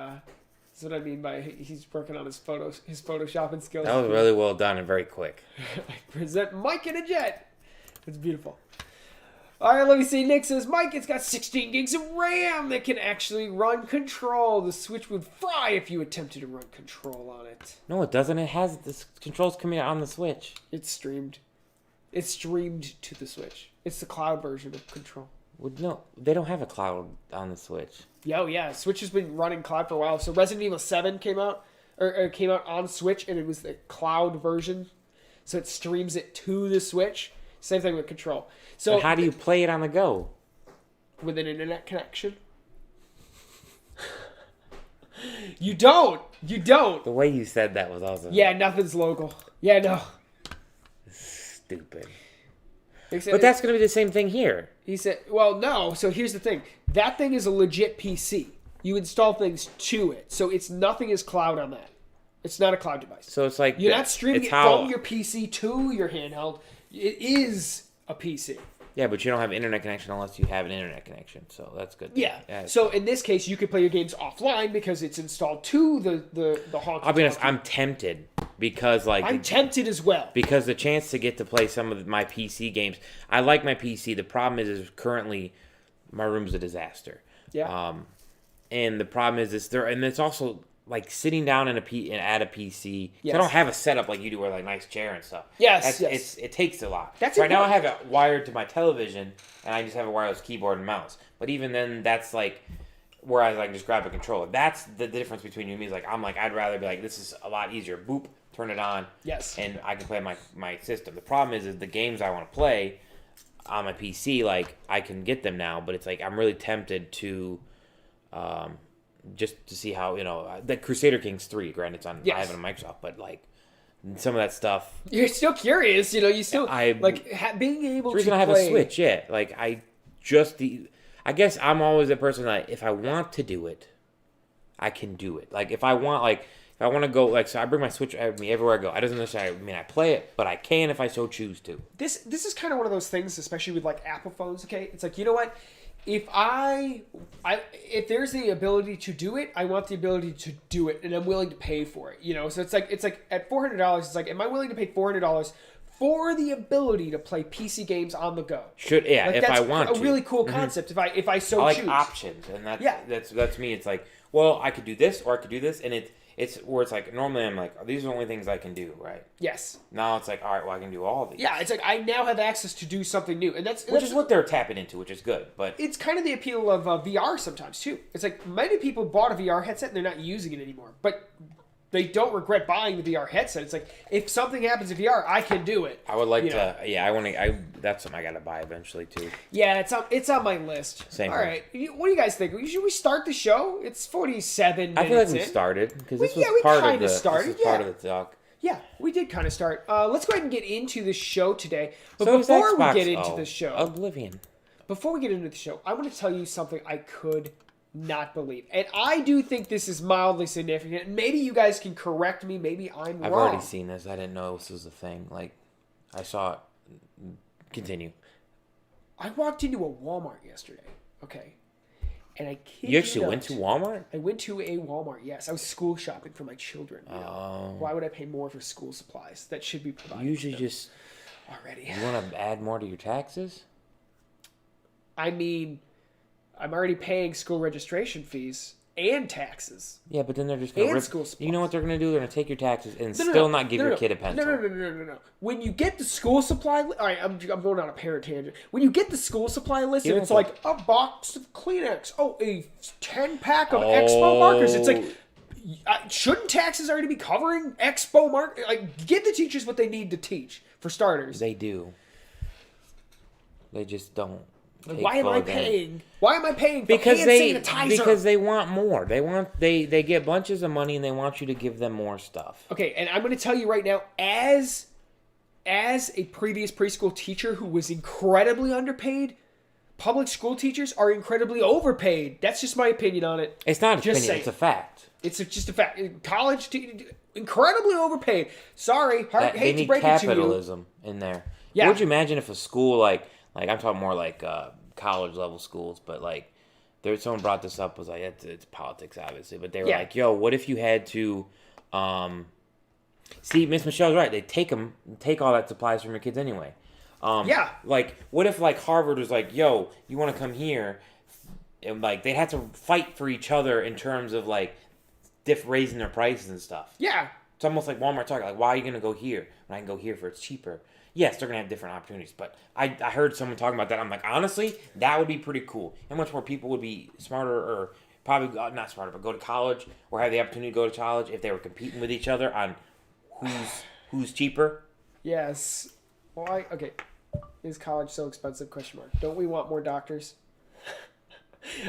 he's working on his photoshopping skills. That was really well done and very quick. I present Mike in a jet. It's beautiful. All right, let me see. Nick says, Mike, it's got 16 gigs of RAM that can actually run Control. The Switch would fry if you attempted to run Control on it. No, it doesn't. It has the controls coming out on the Switch. It's streamed. It's streamed to the Switch. It's the cloud version of Control. Well, no, they don't have a cloud on the Switch. Yeah. Switch has been running cloud for a while. So Resident Evil 7 came out, or came out on Switch, and it was the cloud version. So it streams it to the Switch. Same thing with Control. So But how do you play it on the go? with an internet connection? You don't. The way you said that was also Yeah, nothing's local. Yeah, no. stupid. He said, But that's going to be the same thing here. he said, well, no. So here's the thing. That thing is a legit PC. You install things to it. So nothing is cloud on that. It's not a cloud device. So it's like You're not streaming it's it from your PC to your handheld. It is a PC. Yeah, but you don't have internet connection unless you have an internet connection. So that's good. Yeah. So in this case, you could play your games offline because it's installed to the honky. I'll be honest. I'm tempted because like I'm tempted as well. because the chance to get to play some of my PC games. I like my PC. The problem is currently my room's a disaster. Yeah. And the problem is there, and it's also like sitting down at a PC. Yes. I don't have a setup like you do, where like nice chair and stuff. Yes, It takes a lot. That's right now I important. have it wired to my television, and I just have a wireless keyboard and mouse. But even then, that's like where I like just grab a controller. That's the difference between you and me. Is like I'm like I'd rather be like this is a lot easier. Boop, turn it on. Yes. And I can play my system. The problem is the games I want to play on my PC, like I can get them now, but it's like I'm really tempted to. Just to see how, the Crusader Kings 3, granted it's on, Yes. I have it on Microsoft, but like some of that stuff. You're still curious, you still being able The reason to I have play. a Switch, yeah. Like I guess I'm always the person that if I want to do it, I can do it. Like if I want to go, like, so I bring my Switch with me everywhere I go. It doesn't necessarily mean I play it, but I can if I so choose to. This is kind of one of those things, especially with like Apple phones. Okay, it's like, you know what? If there's the ability to do it, I want the ability to do it, and I'm willing to pay for it. So it's like at $400, it's like, am I willing to pay $400 for the ability to play PC games on the go? If I want to. to. A really cool concept. If I so I like choose. options, and that's me. It's like, well, I could do this or I could do this, and it's where it's like normally I'm like, these are the only things I can do, right? Yes. Now it's like, all right, well, I can do all of these. Yeah, it's like I now have access to do something new, and that's Which is what they're tapping into, which is good. But it's kind of the appeal of VR sometimes too. It's like many people bought a VR headset and they're not using it anymore, but they don't regret buying the VR headset. It's like if something happens in VR, I can do it. I would like to. Yeah, I want to. That's something I got to buy eventually too. Yeah, it's on my list. Same All here. right, what do you guys think? Should we start the show? It's 47 minutes I feel like we in. started because We this was part of the talk. Yeah, we did kind of start. Let's go ahead and get into the show today. But So is before we Xbox- get into the show, Oblivion. before we get into the show, I want to tell you something I could not believe. And I do think this is mildly significant. Maybe you guys can correct me. Maybe I'm wrong. I've already seen this. I didn't know this was a thing. Like, I saw it. Continue. I walked into a Walmart yesterday, okay? And I kid You actually not, went to Walmart? I went to a Walmart, yes. I was school shopping for my children. Oh. Why would I pay more for school supplies? That should be provided. Usually to them just. already. You want to add more to your taxes? I mean, I'm already paying school registration fees and taxes. Yeah, but then they're just going to And rip. school You know what they're going to do? They're going to take your taxes and No, no, still no. not give No, your no. kid a pencil. No. When you get the school supply, all right, I'm going on a parent tangent. When you get the school supply list, and Yeah. it's like a box of Kleenex, a 10-pack of Expo markers. It's like, shouldn't taxes already be covering Expo mark? Like, give the teachers what they need to teach for starters. They do. They just don't. Like, take why am full I advantage. paying? Why am I paying for Because hand sanitizer? because they want more. They get bunches of money and they want you to give them more stuff. Okay, and I'm going to tell you right now, as a previous preschool teacher who was incredibly underpaid, public school teachers are incredibly overpaid. That's just my opinion on it. It's not an Just opinion, saying. it's a fact. It's just a fact. Incredibly overpaid. Sorry, They hate to need break it to you. capitalism in there. Yeah. Would you imagine if a school like I'm talking more like college level schools, but like someone brought this up, was like it's politics obviously, but they were Yeah. like, yo, what if you had to see, Miss Michelle's right, they take all that supplies from your kids anyway. Yeah. Like, what if like Harvard was like, yo, you want to come here, and like they'd have to fight for each other in terms of like raising their prices and stuff. Yeah. It's almost like Walmart talking, like, why are you going to go here when I can go here for it's cheaper? Yes, they're going to have different opportunities, but I heard someone talking about that. I'm like, honestly, that would be pretty cool. How much more people would be smarter, or probably not smarter, but go to college or have the opportunity to go to college if they were competing with each other on who's cheaper? Yes. Why? Okay. Is college so expensive? Question mark. Don't we want more doctors?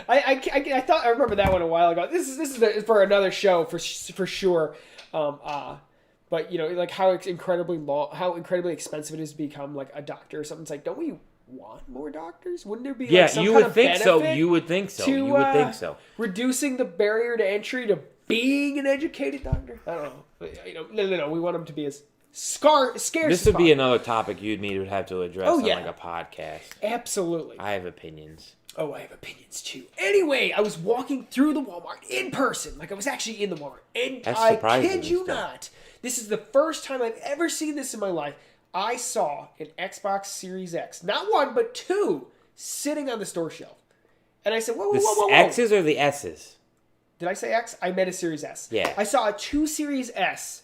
I thought I remember that one a while ago. This is for another show for sure. But like how incredibly expensive it is to become like a doctor or something. It's like, don't we want more doctors? Wouldn't there be like some you kind would of think so. benefit You would think so. to, You would think so. Reducing the barrier to entry to being an educated doctor. I don't know. No. We want them to be as scarce. This would be another topic you'd need to have to address on yeah. like a podcast. Absolutely. I have opinions. Oh, I have opinions too. Anyway, I was walking through the Walmart in person. Like, I was actually in the Walmart. And That's I surprising kid you stuff. not, this is the first time I've ever seen this in my life. I saw an Xbox Series X, not one, but two, sitting on the store shelf. And I said, whoa, whoa, The whoa, whoa, whoa. X's or the S's? Did I say X? I meant a Series S. Yeah. I saw a 2 Series S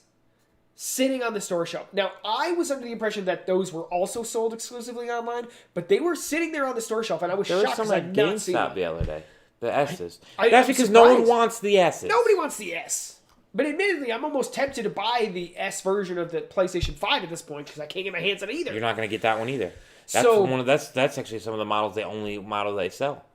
sitting on the store shelf. Now, I was under the impression that those were also sold exclusively online, but they were sitting there on the store shelf, and I was There was shocked some because at I'd not seen GameStop them. the other day. The S's. I'm That's because no one surprised. wants the S's. Nobody wants the S. But admittedly, I'm almost tempted to buy the S version of the PlayStation 5 at this point because I can't get my hands on either. You're not going to get that one either. That's So- that's actually some of the models, the only model they sell.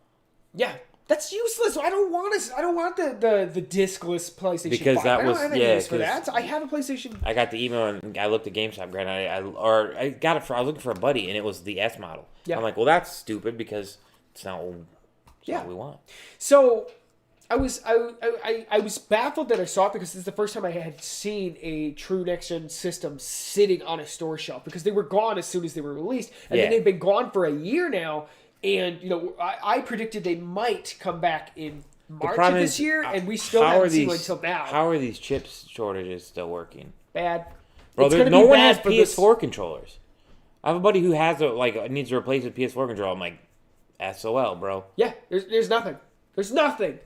Yeah. That's useless. I don't want the discless PlayStation Because 5. that I don't was- have any yeah, use for 'cause- that. I have a PlayStation. I got the email and I looked at GameStop, granted, I got it for, I was looking for a buddy and it was the S model. Yeah. I'm like, well, that's stupid because it's not what Yeah. we want. So I was baffled that I saw it because this is the first time I had seen a true next gen system sitting on a store shelf because they were gone as soon as they were released, and Yeah. then they've been gone for a year now. And I predicted they might come back in March of this year, and we still haven't seen one until now. How are these chips shortages still working? Bad, Bro, It's gonna no be one bad has for this- PS4 controllers. I have a buddy who has needs to replace a PS4 controller. I'm like, SOL, bro. Yeah, there's nothing. There's nothing.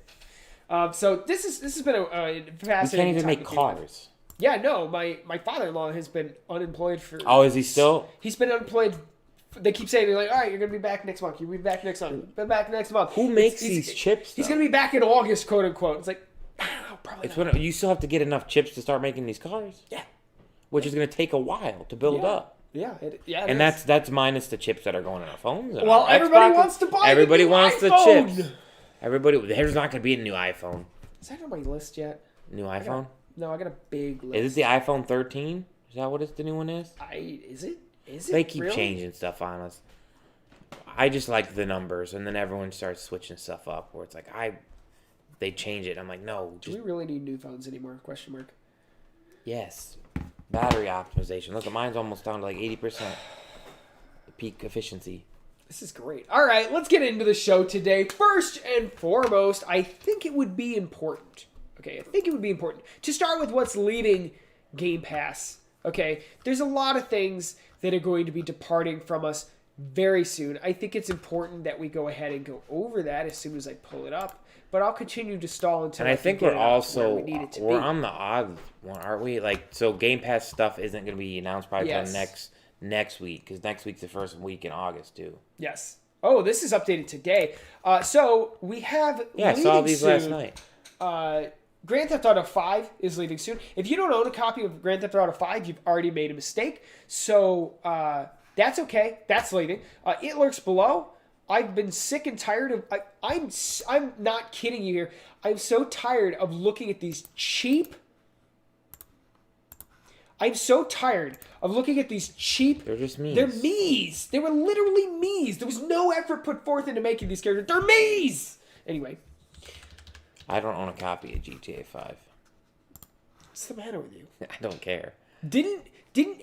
So this has been a You fascinating. can't even time make to be alive. cars. Yeah, no, my father-in-law has been unemployed for. Oh, is he still? He's been unemployed. They keep saying, they're like, all right, you're going to be back next month. You'll be back next month. Be back next month. Who makes these chips, He's though? going to be back in August, quote unquote. It's like, probably It's not. when you still have to get enough chips to start making these cars. Yeah. Which is going to take a while to build Yeah. up. Yeah. It And is. that's minus the chips that are going in our phones. and Well, our everybody Xboxes. wants to buy the Everybody new wants the iPhone. chips. Everybody. There's not going to be a new iPhone. Is that on my list yet? New iPhone. No, I got a big list. Is it the iPhone 13? Is that what the new one is? Is it? Is it? They keep really? changing stuff on us. I just like the numbers, and then everyone starts switching stuff up. Where it's like they change it. I'm like, no, Do just we really need new phones anymore? Question mark. yes. Battery optimization. Look, mine's almost down to like 80%. The peak efficiency. This is great. All right, let's get into the show today. First and foremost, I think it would be important. Okay, I think it would be important to start with what's leading Game Pass. Okay, there's a lot of things that are going to be departing from us very soon. I think it's important that we go ahead and go over that as soon as I pull it up. But I'll continue to stall until And I can think get we're it up to also where we need it to we're be. on the odd one, aren't we? Like, so Game Pass stuff isn't going to be announced probably Yes. until next week, because next week's the first week in August too. Yes. Oh, this is updated today. So we have. Yeah, I saw leading these soon, last night. Grand Theft Auto 5 is leaving soon. If you don't own a copy of Grand Theft Auto 5, you've already made a mistake. So that's okay. That's leaving. It Lurks Below. I've been sick and tired of. I'm not kidding you here. I'm so tired of looking at these cheap. I'm so tired of looking at these cheap. They're just memes. They're me's. They were literally me's. There was no effort put forth into making these characters. They're me's. Anyway, I don't own a copy of GTA 5. what's the matter with you? I don't care. Didn't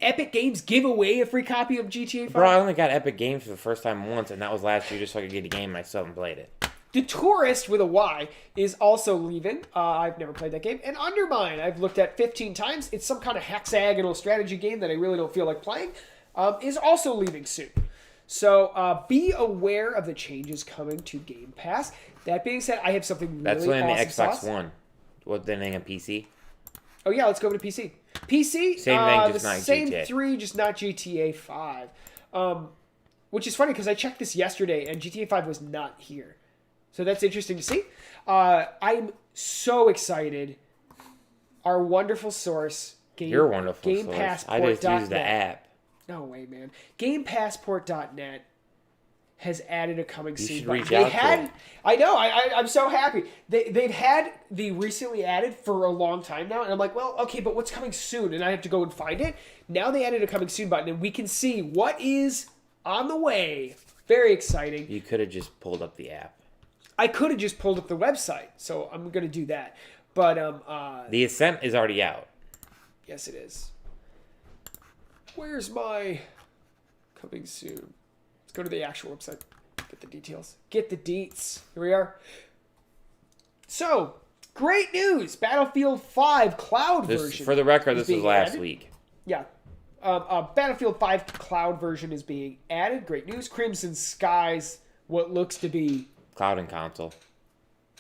Epic Games give away a free copy of GTA 5? Bro, I only got Epic Games for the first time once, and that was last year just so I could get a game, and I still haven't played it. The Tourist with a Y is also leaving. I've never played that game. And Undermine, I've looked at 15 times. It's some kind of hexagonal strategy game that I really don't feel like playing. Is also leaving soon. So be aware of the changes coming to Game Pass. That being said, I have something really That's when awesome the Xbox sauce. One. What the name of PC? Oh yeah, let's go over to PC. PC, Same thing, just the not same GTA. 3, just not GTA 5. Which is funny because I checked this yesterday and GTA 5 was not here. So that's interesting to see. I'm so excited. Our wonderful source, Your wonderful source. I just use the app. No way, man. GamePassport.net has added a coming soon should button. reach They out to had, them. I know, I'm so happy. They've had the recently added for a long time now, and I'm like, well, okay, but what's coming soon? And I have to go and find it. Now they added a coming soon button, and we can see what is on the way. Very exciting. You could have just pulled up the app. I could have just pulled up the website, so I'm going to do that. But, The Ascent is already out. yes, it is. Where's my coming soon? Let's go to the actual website. Get the details. Get the deets. Here we are. So, great news! Battlefield 5 cloud version. For the record, this was being last added. week. Yeah. Battlefield 5 cloud version is being added. Great news. Crimson Skies, what looks to be... Cloud and console.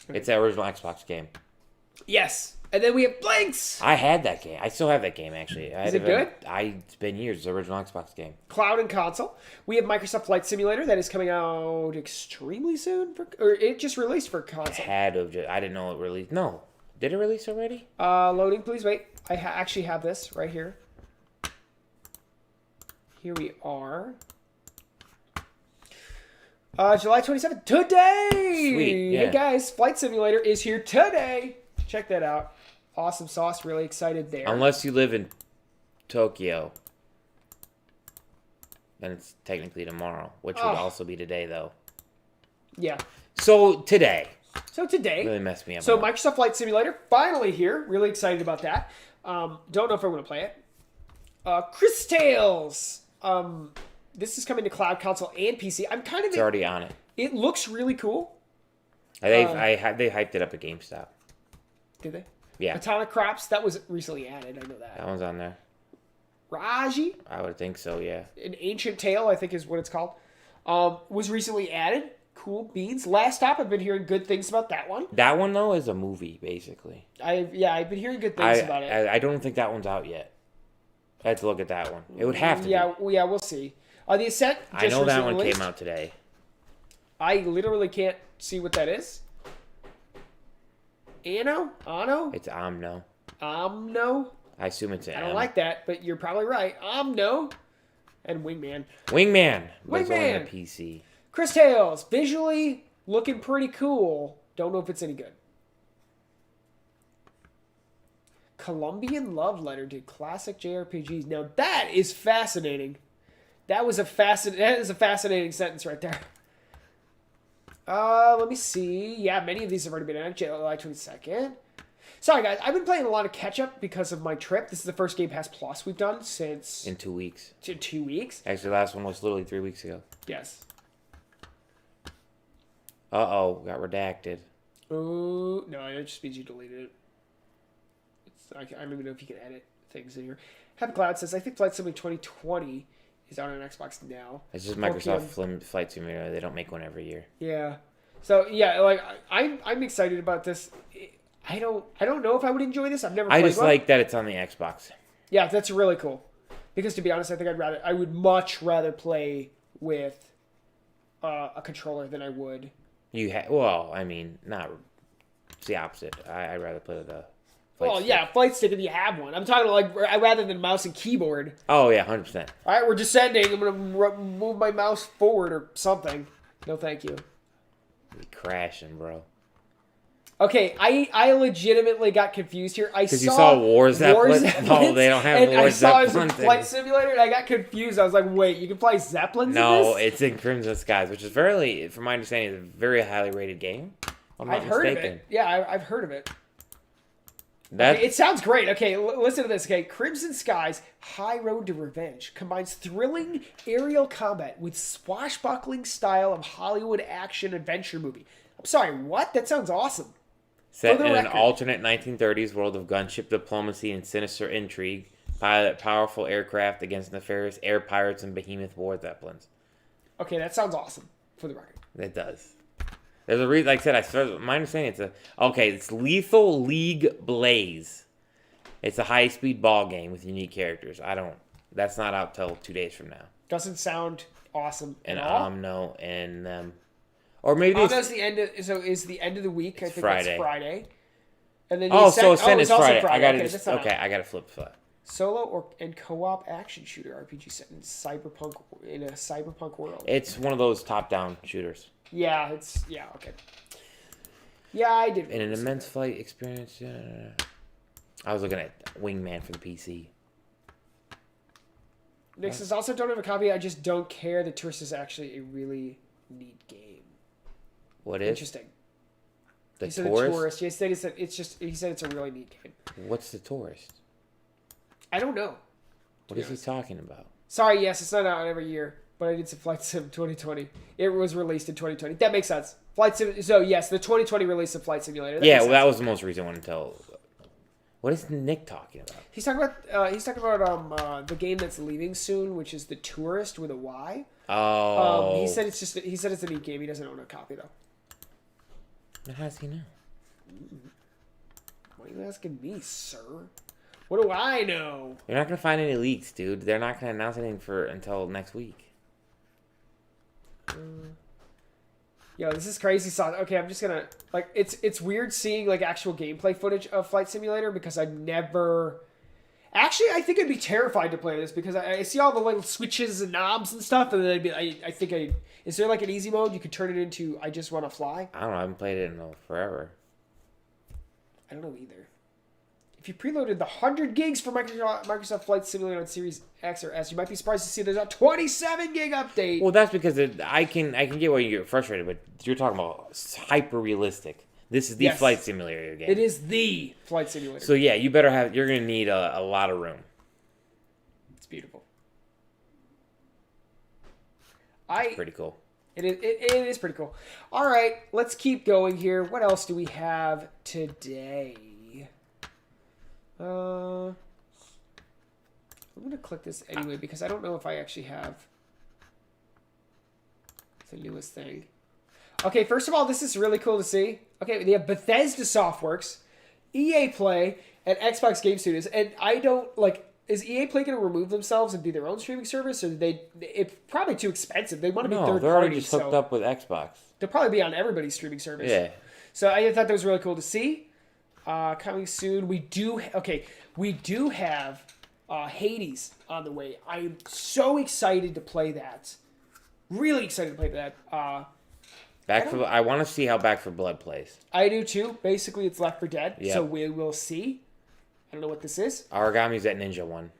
It's the original Xbox game. Yes. And then we have Blinks. I had that game. I still have that game, actually. Is it good? It's been years. It's the original Xbox game. Cloud and console. We have Microsoft Flight Simulator that is coming out extremely soon. Or it just released for console. I didn't know it released. No. Did it release already? Loading, please wait. I actually have this right here. Here we are. July 27th, today! Sweet, yeah. Hey guys, Flight Simulator is here today. Check that out. Awesome sauce, really excited there. Unless you live in Tokyo. Then it's technically tomorrow, which would also be today, though. Yeah. So, today. So today. Really messed me up. So Microsoft Flight Simulator, finally here. Really excited about that. Don't know if I'm going to play it. Chris Tales. This is coming to cloud, console, and PC. It's already on it. It looks really cool. They hyped it up at GameStop. Did they? Yeah. Atomic Crops, that was recently added. I know that. That one's on there. Raji, I would think so, yeah. an Ancient Tale, I think is what it's called, was recently added. Cool beans. Last Stop, I've been hearing good things about that one. That one, though, is a movie, basically. I've been hearing good things about it. I don't think that one's out yet. I have to look at that one. It would have to be. We'll see. The Ascent just I know that one released. came out today. I literally can't see what that is. Ano? It's Omno. Omno? I assume it's an I don't M. like that, but you're probably right. Omno. And Wingman. Wingman. But it's only Wingman. on the PC. Chris Tales. Visually looking pretty cool. Don't know if it's any good. Colombian Love Letter to Classic JRPGs. Now that is fascinating. That is a fascinating sentence right there. Let me see. Yeah, many of these have already been out. July 22nd. Sorry, guys. I've been playing a lot of catch-up because of my trip. This is the first GamePass Plus we've done since... In 2 weeks. 2 weeks. Actually, the last one was literally 3 weeks ago. Yes. Uh-oh. Got redacted. Ooh. No, it just means you deleted it. I don't even know if you can edit things in here. Happy Cloud says, I think Flight Simulator 2020 is out on Xbox now. It's just 4 Microsoft Flight Simulator. They don't make one every year. Yeah. So yeah, like I'm excited about this. I don't know if I would enjoy this. I've never played I just one. like that it's on the Xbox. Yeah, that's really cool. Because to be honest, I think I would much rather play with a controller than I would. Well, I mean, not. It's the opposite. I'd rather play with a. Flight stick if you have one. I'm talking like rather than mouse and keyboard. Oh yeah, 100%. All right, we're descending. I'm gonna move my mouse forward or something. No, thank you. You're crashing, bro. Okay, I legitimately got confused here. Because you saw War Zeppelin? No, they don't have and War I saw it Zeppelin. was a Flight Simulator, and I got confused. I was like, wait, you can fly Zeppelins No, in this? it's in Crimson Skies, which is very, from my understanding, is a very highly rated game. I'm not I've heard of mistaken. it. Yeah, I've heard of it. That Okay, it sounds great. Okay, listen to this. Okay, Crimson Skies High Road to Revenge combines thrilling aerial combat with swashbuckling style of Hollywood action adventure movie. I'm sorry, what? That sounds awesome. set For in the an record. alternate 1930s world of gunship diplomacy and sinister intrigue, pilot powerful aircraft against nefarious air pirates and behemoth war zeppelins. Okay, that sounds awesome. For the record. It does. There's a reason, like I said, my understanding it's Lethal League Blaze. It's a high-speed ball game with unique characters. That's not out till 2 days from now. Doesn't sound awesome And at all. Omno and them. Or maybe it's... Omno's the end of, so is the end of the week. I think Friday. that's Friday. And then Oh, so Ascent is also Friday. I gotta Okay, just... that's not Okay, out. I gotta flip that. Solo and co-op action shooter RPG set in a cyberpunk world. It's one of those top-down shooters. Yeah, okay. Yeah, I did. In an immense flight experience. I was looking at Wingman for the PC. Nick says, also don't have a copy. I just don't care. The Tourist is actually a really neat game. What is? Interesting. The He said Tourist? The Tourist. He said it's a really neat game. What's the Tourist? I don't know. What is he talking about? Sorry, yes, it's not out every year, but I did some Flight Sim 2020. It was released in 2020. That makes sense. Flight Sim. So yes, the 2020 release of Flight Simulator. That was the most recent one until. What is Nick talking about? He's talking about the game that's leaving soon, which is The Tourist with a Y. Oh. He said it's a neat game. He doesn't own a copy though. How does he know? What are you asking me, sir? What do I know? You're not gonna find any leaks, dude. They're not gonna announce anything until next week. Yo, this is crazy sauce. Okay, I'm just gonna it's weird seeing like actual gameplay footage of Flight Simulator because I've never. Actually, I think I'd be terrified to play this because I see all the little switches and knobs and stuff, and then is there like an easy mode you could turn it into? I just want to fly. I don't know. I haven't played it in forever. I don't know either. If you preloaded the 100 gigs for Microsoft Flight Simulator on Series X or S, you might be surprised to see there's a 27 gig update. Well, that's because I can get why you get frustrated, but you're talking about hyper realistic. This is the Flight Simulator game. It is the Flight Simulator. So yeah, you're gonna need a lot of room. It's beautiful. It's pretty cool. It is pretty cool. All right, let's keep going here. What else do we have today? I'm going to click this anyway because I don't know if I actually have the newest thing. Okay, first of all, this is really cool to see. Okay, they have Bethesda Softworks, EA Play, and Xbox Game Studios. And I don't, is EA Play going to remove themselves and do their own streaming service? Or it's probably too expensive. They want to be third party. They're already just hooked up with Xbox. They'll probably be on everybody's streaming service. Yeah. So I thought that was really cool to see. Coming soon. We do have Hades on the way. I'm so excited to play that. Really excited to play that. I want to see how Back 4 Blood plays. I do too. Basically, it's Left 4 Dead. Yep. So we will see. I don't know what this is. Origami's that ninja one.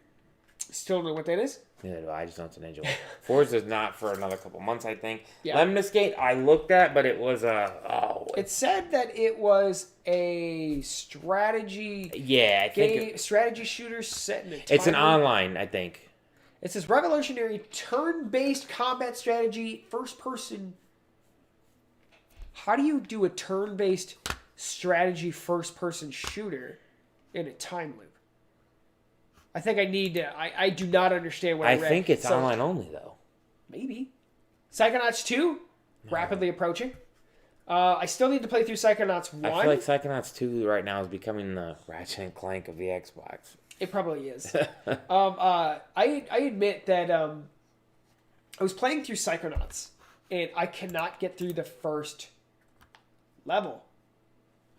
Still don't know what that is. Neither do I. Just know it's a ninja one. Forza's not for another couple months, I think. Yeah. Lemon Skate, I looked at, but it was It said that it was a strategy. Yeah, I think strategy shooter set in a it's an timer. online, I think. It says revolutionary turn-based combat strategy, first-person. How do you do a turn-based strategy first-person shooter in a time loop? I think I need to. I do not understand what I read. I think it's online only though. Maybe. Psychonauts 2, rapidly approaching. I still need to play through Psychonauts 1. I feel like Psychonauts 2 right now is becoming the Ratchet and Clank of the Xbox. It probably is. I admit that I was playing through Psychonauts, and I cannot get through the first level.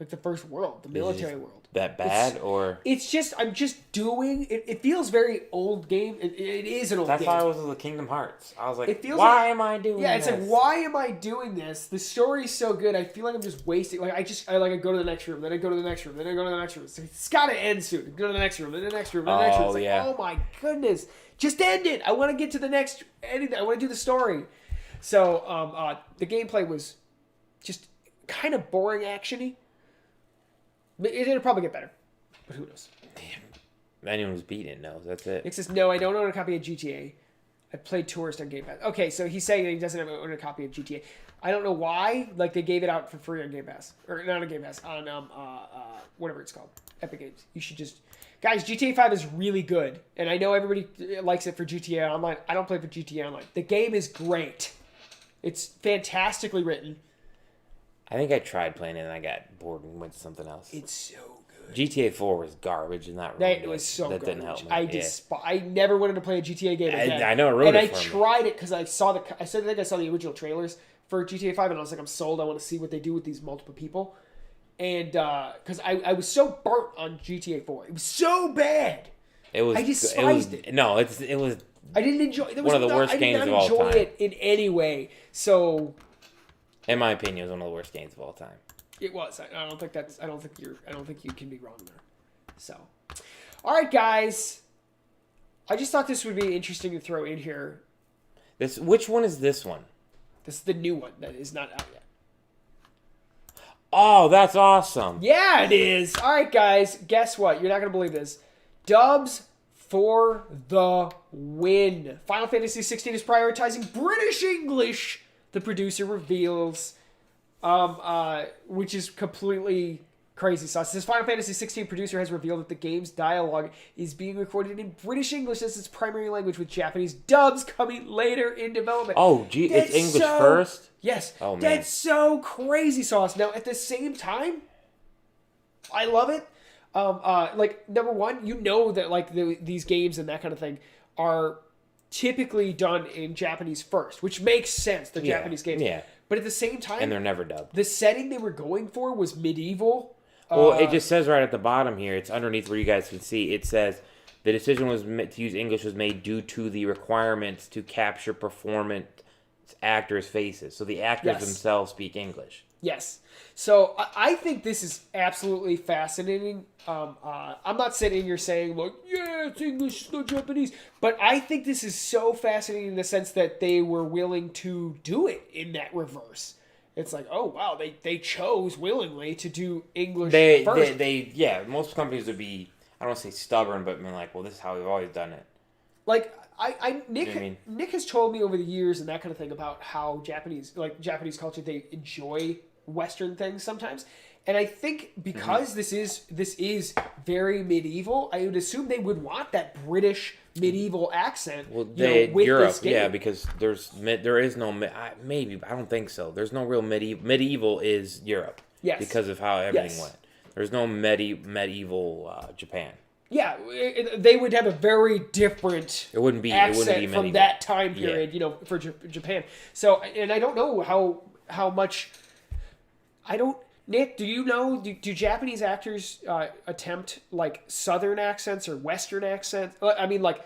Like the first world, the military world. That bad, or it's just I'm just doing it. It feels very old game. It is an old game. That's how it was with the Kingdom Hearts. I was like, It feels why like- am I doing Yeah, it's this? like, why am I doing this? The story's so good. I feel like I'm just wasting. I go to the next room, then I go to the next room, then I go to the next room. It's got to end soon. Go to the next room, then the next room, then the next room. It's like, yeah. oh my goodness, just end it. I want to get to the next ending. I want to do the story. So the gameplay was just kind of boring, actiony. It'll probably get better, but who knows? Damn. Anyone who's beaten it knows. That's it. Nick says, no, I don't own a copy of GTA. I played Tourist on GamePass. Okay, so he's saying that he doesn't own a copy of GTA. I don't know why. Like, they gave it out for free on Game Pass. Or not on Game Pass. On, whatever it's called. Epic Games. You should just... Guys, GTA 5 is really good. And I know everybody likes it for GTA Online. I don't play for GTA Online. The game is great. It's fantastically written. I think I tried playing it and I got bored and went to something else. It's so good. GTA 4 was garbage and not really That was so that garbage. didn't help me. I never wanted to play a GTA game again. I know it ruined and it for I me. tried it because I think I saw the original trailers for GTA 5 and I was like, I'm sold. I want to see what they do with these multiple people. And because I was so burnt on GTA 4. It was so bad. It was. I despised it. No, it was. I didn't enjoy it. One of the worst games of all I did not enjoy time. it in any way. So In my opinion, it was one of the worst games of all time. it was. I don't think you can be wrong there. So, all right, guys. I just thought this would be interesting to throw in here. Which one is this one? This is the new one that is not out yet. Oh, that's awesome. Yeah, it is. All right, guys. Guess what? You're not going to believe this. Dubs for the win. Final Fantasy 16 is prioritizing British English, the producer reveals, which is completely crazy sauce. This Final Fantasy 16 producer has revealed that the game's dialogue is being recorded in British English as its primary language, with Japanese dubs coming later in development. Oh, gee, it's English first? Yes. Oh, man. That's so crazy sauce. Now, at the same time, I love it. Like, number one, you know that, like, these games and that kind of thing are typically done in Japanese first, which makes sense, the Japanese games. Yeah. But at the same time, And they're never dubbed. the setting they were going for was medieval. Well, it just says right at the bottom here, it's underneath where you guys can see, it says, the decision to use English was made due to the requirements to capture performance actors' faces. So the actors themselves speak English. Yes. So I think this is absolutely fascinating. I'm not sitting here saying, like, yeah, it's English, it's not Japanese. But I think this is so fascinating in the sense that they were willing to do it in that reverse. It's like, oh, wow, they chose willingly to do English first. Most companies would be, I don't want to say stubborn, but like, well, this is how we've always done it. Like, Nick, You know what I mean? Nick has told me over the years and that kind of thing about how Japanese culture, they enjoy Western things sometimes. And I think because this is very medieval, I would assume they would want that British medieval accent. Well, with Europe, this game. yeah, because there is no maybe I don't think so. There's no real medieval is Europe. Yes. Because of how everything Yes. went. There's no medieval Japan. Yeah, they would have a very different It wouldn't be accent medieval. from that time period, for Japan. So, and I don't know how much. I don't. Nick, do you know? Do Japanese actors attempt like Southern accents or Western accents? I mean, like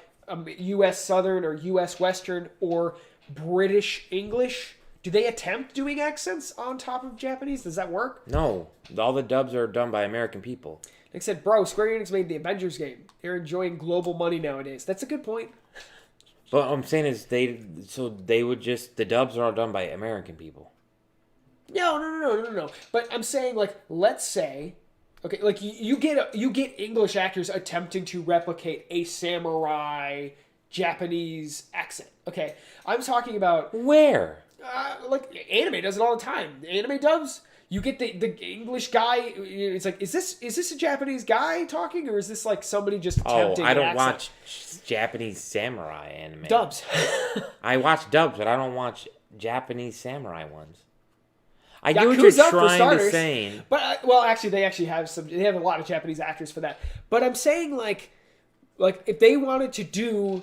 U.S. Southern or U.S. Western or British English. Do they attempt doing accents on top of Japanese? Does that work? No, all the dubs are done by American people. Nick said, "Bro, Square Enix made the Avengers game. They're enjoying global money nowadays." That's a good point. But what I'm saying is the dubs are all done by American people. No. But I'm saying, like, let's say, okay, like you get English actors attempting to replicate a samurai Japanese accent. Okay, I'm talking about Where? like anime does it all the time. The anime dubs. You get the English guy. It's like, is this a Japanese guy talking, or is this like somebody just attempting? I don't an watch accent? Japanese samurai anime. Dubs. I watch dubs, but I don't watch Japanese samurai ones. I get what you're Yakuza, for trying to starters. say. But well, actually, they have some. They have a lot of Japanese actors for that. But I'm saying like if they wanted to do,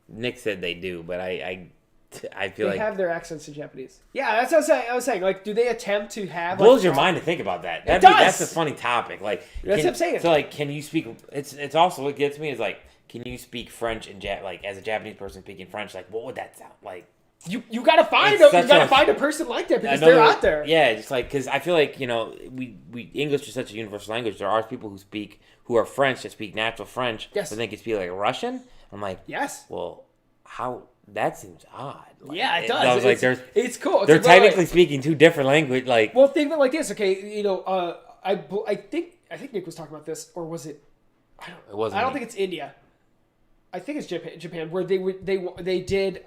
Nick said they do, but I feel they like have their accents in Japanese. Yeah, that's what I was saying. Like, do they attempt to have? blows your mind to think about that. It That's does. a funny topic. Like That's what I'm saying. So like, can you speak? It's also what gets me is like, can you speak French and like as a Japanese person speaking French? Like, what would that sound like? You gotta find It's find a person like that because they're out there. Yeah, just like because I feel like we English is such a universal language. There are people who are French that speak natural French, Yes. but they can speak like Russian. I'm like, Yes. well, how that seems odd. Like, Yeah, it does. I was like, it's cool. It's they're like, well, technically speaking two different language. Like, well, think of it like this. Okay, I think Nick was talking about this, or was it? it wasn't. I don't me. think it's India. I think it's Japan, where they did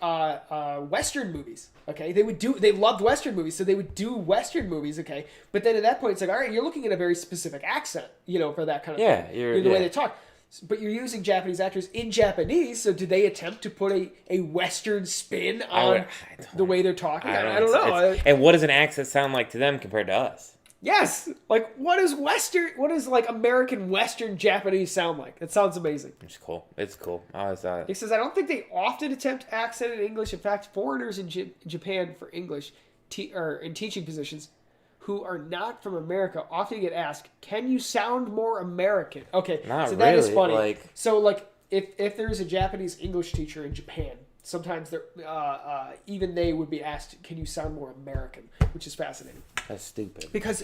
Western movies. Okay, they loved Western movies, so they would do Western movies. Okay, but then at that point, it's like, all right, you're looking at a very specific accent, for that kind of thing. Yeah, the way they talk. But you're using Japanese actors in Japanese, so do they attempt to put a Western spin on the way they're talking? I don't know. And what does an accent sound like to them compared to us? Yes, like what does like American Western Japanese sound like? It sounds amazing. It's cool. It's cool. I always thought. He says, I don't think they often attempt accent in English. In fact, foreigners in Japan for English or in teaching positions who are not from America often get asked, can you sound more American? Okay, Not so that is really, funny. like- So, like, if there's a Japanese English teacher in Japan, sometimes even they would be asked, can you sound more American? Which is fascinating. That's stupid. Because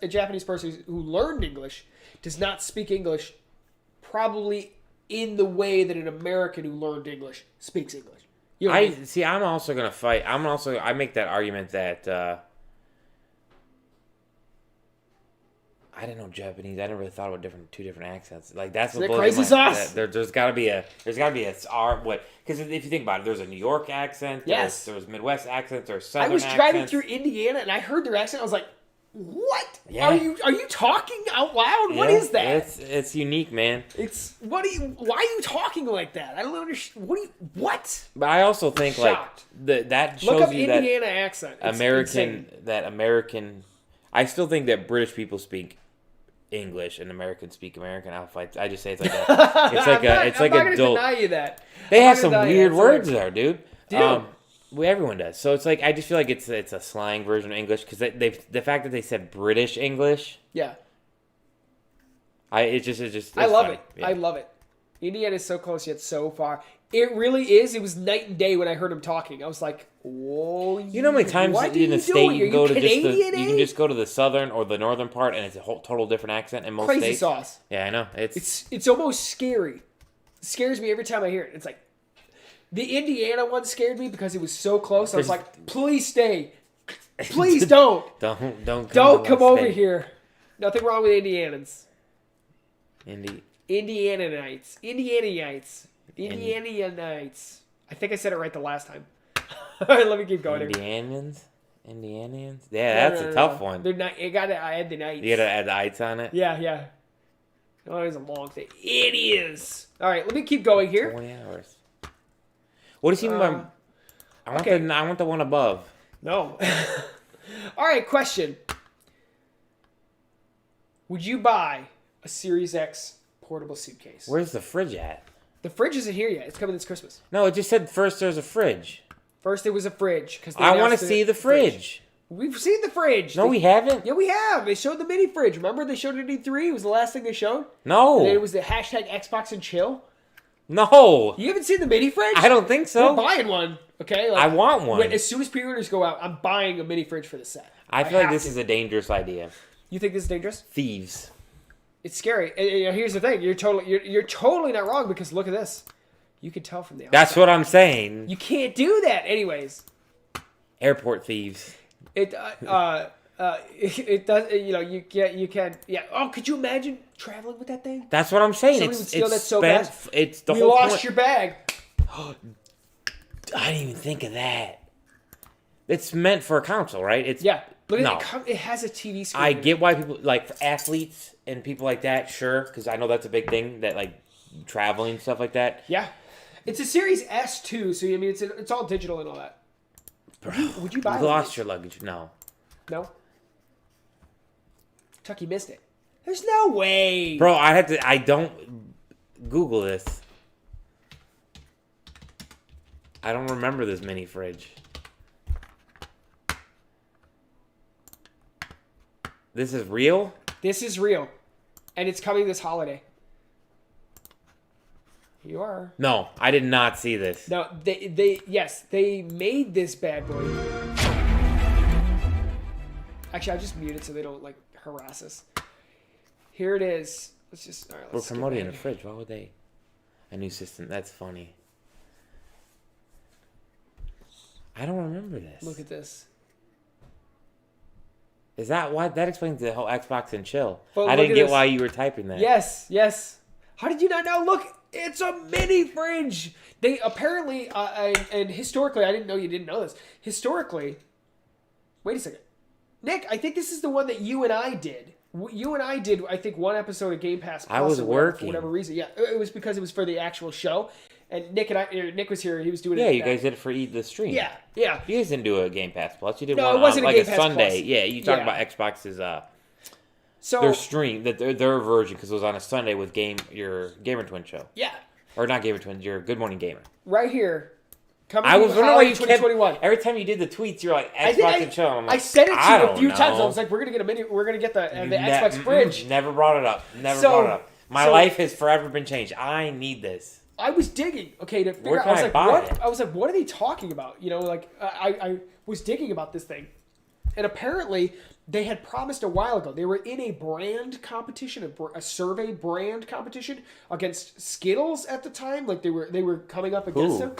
a Japanese person who learned English does not speak English probably in the way that an American who learned English speaks English. You know what I mean? See. I'm also gonna fight. I make that argument that I didn't know Japanese. I never really thought about two different accents. Like that's Is what it crazy sauce? There's got to be a what? Because if you think about it, there's a New York accent. Yes. There's Midwest accents. There's I Southern was accents. driving through Indiana and I heard their accent. I was like, "What? Yeah. Are you talking out loud? What is that? It's unique, man. It's what? Why are you talking like that? I don't understand. What? But I also think Shocked. that shows Look up you Indiana accent. It's insane. American. I still think that British people speak English and Americans speak American. I just say it's like a, it's like I'm not a dull. gonna deny you that. They I'm have not some gonna deny you weird that. words there, dude. Dude. Well, everyone does. So it's like I just feel like it's a slang version of English because the fact that they said British English. Yeah. It's I love funny. it. Yeah. I love it. Indiana is so close yet so far. It really is. It was night and day when I heard him talking. I was like, "Whoa!" You know how many times what in are the state doing? you can go to Canadian, you can just go to the southern or the northern part and it's a whole total different accent in most crazy states. sauce. Yeah, I know. It's It's almost scary. It scares me every time I hear it. It's like the Indiana one scared me because it was so close. I was like, "Please stay, please don't don't come over state. here." Nothing wrong with Indianans. Indianians. Indianians. I think I said it right the last time. All right, let me keep going. Indianians. Yeah, that's a tough one. They're not. I had the nights. You gotta add the ites on it. Yeah. Oh, it's a long thing. It is. All right, let me keep going here. 20 hours. What do you mean by? I want the one above. No. All right, question. Would you buy a Series X portable suitcase? Where's the fridge at? The fridge isn't here yet. It's coming this Christmas. No, it just said first there's a fridge. First, there was a fridge. I want to see the fridge. We've seen the fridge. No, we haven't. Yeah, we have. They showed the mini fridge. Remember they showed it at E3? It was the last thing they showed. No. And then it was the hashtag Xbox and chill. No. You haven't seen the mini fridge? I don't think so. We're buying one. Okay. I want one. As soon as pre-orders go out, I'm buying a mini fridge for the set. I feel like have this to. is a dangerous idea. You think this is dangerous? Thieves. It's scary. And here's the thing: you're totally not wrong because look at this. You can tell from the outside. That's what I'm saying. You can't do that. Anyways, Airport thieves. it does. You can. Yeah. Oh, could you imagine traveling with that thing? That's what I'm saying. Somebody would steal that so spent. fast. It's the You whole lost point. your bag. I didn't even think of that. It's meant for a console, right? It's Yeah. Look at No. it. It has a TV screen. I in it. get why people like for athletes and people like that, sure, because I know that's a big thing that like traveling stuff like that. Yeah. It's a Series S too, so I mean it's all digital and all that. Would you buy You one? lost your luggage. No. No. Chucky missed it. There's no way. Bro, I don't Google this. I don't remember this mini fridge. This is real? This is real. And it's coming this holiday. You are. No, I did not see this. No, they made this bad boy. Actually, I just mute it so they don't like harass us. Here it is. Let's just. All right, We're let's skip promoting a ahead. fridge. Why would they? A new system. That's funny. I don't remember this. Look at this. Is that why? That explains the whole Xbox and chill. But I look didn't at get this. why you were typing that. Yes. How did you not know? Look, it's a mini fridge. They apparently, and historically, I didn't know you didn't know this. Historically, wait a second. Nick, I think this is the one that you and I did. You and I did, I think, one episode of GamePass. I was or whatever, working. for whatever reason. Yeah, it was because it was for the actual show, and Nick was here. He was doing it. Yeah, you guys did it for the stream. Yeah. You guys didn't do a Game Pass Plus. You did No, one it wasn't a like Game a Pass Sunday. Plus. Yeah, you talked Yeah. about Xbox's So their stream, that their version, because it was on a Sunday with your Gamer Twin show, yeah, or not Gamer Twin, your Good Morning Gamer. right here. Coming I was to wondering why Holiday you kept 2021. every time you did the tweets, you're like I think Xbox and chill. I'm like, I said it to I you a don't few times. I know. was like, we're gonna get the You Xbox fridge. Never brought it up. Never So- brought it up. My so- life has forever been changed. I need this. I was digging, okay, to figure Where out. can I was I like, buy what? it? I was like, what are they talking about? You know, like I was digging about this thing, and apparently they had promised a while ago. They were in a brand competition, a survey brand competition against Skittles at the time. Like they were coming up against Who? them.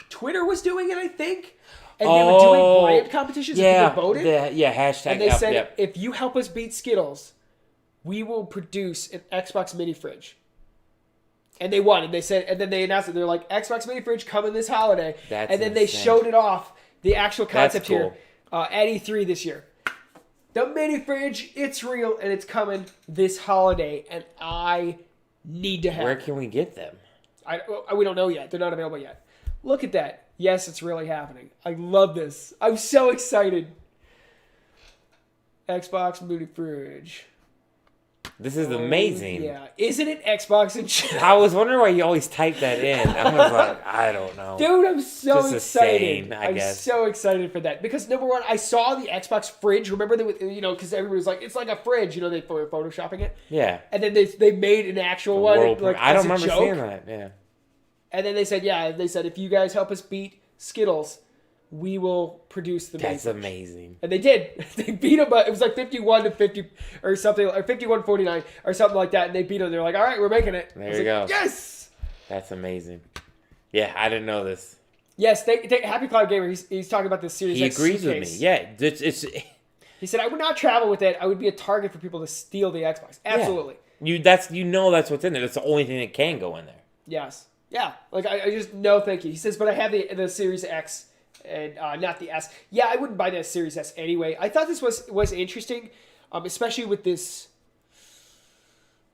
Twitter was doing it, I think. And they were doing brand competitions and people voted. Hashtag. And they said, if you help us beat Skittles, we will produce an Xbox mini fridge. And they won. And they said, and then they announced it. They're like, Xbox mini fridge coming this holiday. That's and then they insane. showed it off, the actual concept cool. here, at E3 this year. The mini fridge, it's real, and it's coming this holiday. And I need to have Where it. can we get them? We don't know yet. They're not available yet. Look at that. Yes, it's really happening. I love this. I'm so excited. Xbox mini fridge. This is amazing. Yeah. Isn't it Xbox and chill? I was wondering why you always type that in. I was like, I don't know. Dude, I'm so Just a excited. saying, I guess. I'm so excited for that. Because number one, I saw the Xbox fridge. Remember, because everybody was like, it's like a fridge. They were photoshopping it. Yeah. And then they made an actual one. I don't as a remember joke. seeing that. Yeah. And then they said, if you guys help us beat Skittles, we will produce the That's mini fridge. amazing. And they did. They beat them, but it was like 51-50 or something, or 51-49 or something like that. And they beat them. They're like, all right, we're making it. There you go. Yes. That's amazing. Yeah, I didn't know this. Yes, Happy Cloud Gamer, he's talking about this Series He X agrees with me. suitcase. Yeah, it's He said, I would not travel with it. I would be a target for people to steal the Xbox. Absolutely. that's what's in there. That's the only thing that can go in there. Yes. Yeah. Like, I just, no thank you. He says, but I have the Series X and not the S. Yeah, I wouldn't buy the Series S anyway. I thought this was interesting, especially with this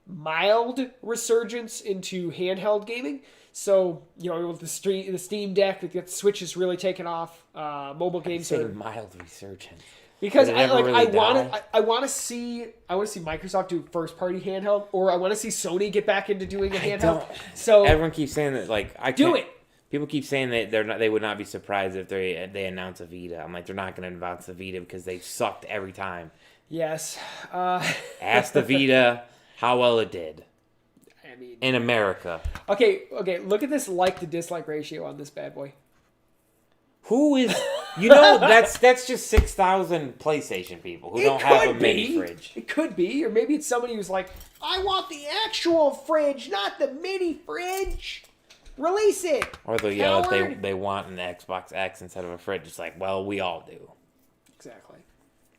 mild resurgence into handheld gaming. So, with the Steam Deck, the Switch is really taken off. Mobile games Say are mild resurgence. because Did it ever really I want to see Microsoft do first party handheld, or I want to see Sony get back into doing a handheld. So Everyone keeps saying that, like, do it. People keep saying that they would not be surprised if they announce a Vita. I'm like, they're not going to announce a Vita because they've sucked every time. Yes. Ask the Vita how well it did I mean, in America. okay. Look at this like to dislike ratio on this bad boy. Who is, that's just 6,000 PlayStation people who don't have a mini fridge. It could be, or maybe it's somebody who's like, I want the actual fridge, not the mini fridge. Release it. Or they'll yell coward. if they want an Xbox X instead of a fridge. It's like, well, we all do. Exactly.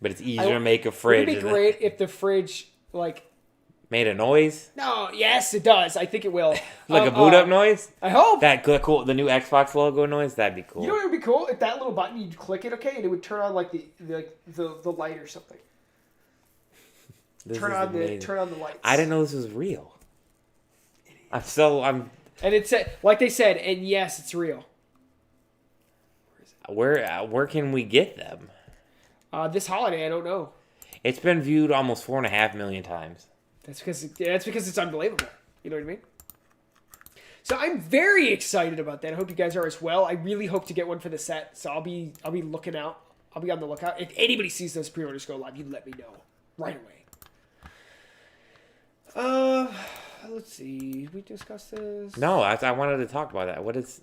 But it's easier to make a fridge. It'd be great if the fridge, like, made a noise? no, yes, it does. I think it will. Like a boot up noise? I hope. That cool, the new Xbox logo noise? That'd be cool. You know what would be cool? If that little button, you'd click it, okay, and it would turn on like the light or something. This Turn is on amazing. the lights. I didn't know this was real. And it said, like they said, and yes, it's real. Where can we get them? This holiday, I don't know. It's been viewed almost 4.5 million times. That's because it's unbelievable. You know what I mean? So I'm very excited about that. I hope you guys are as well. I really hope to get one for the set. So I'll be looking out. I'll be on the lookout. If anybody sees those pre-orders go live, you let me know right away. Let's see. We discussed this. No, I wanted to talk about that. What is?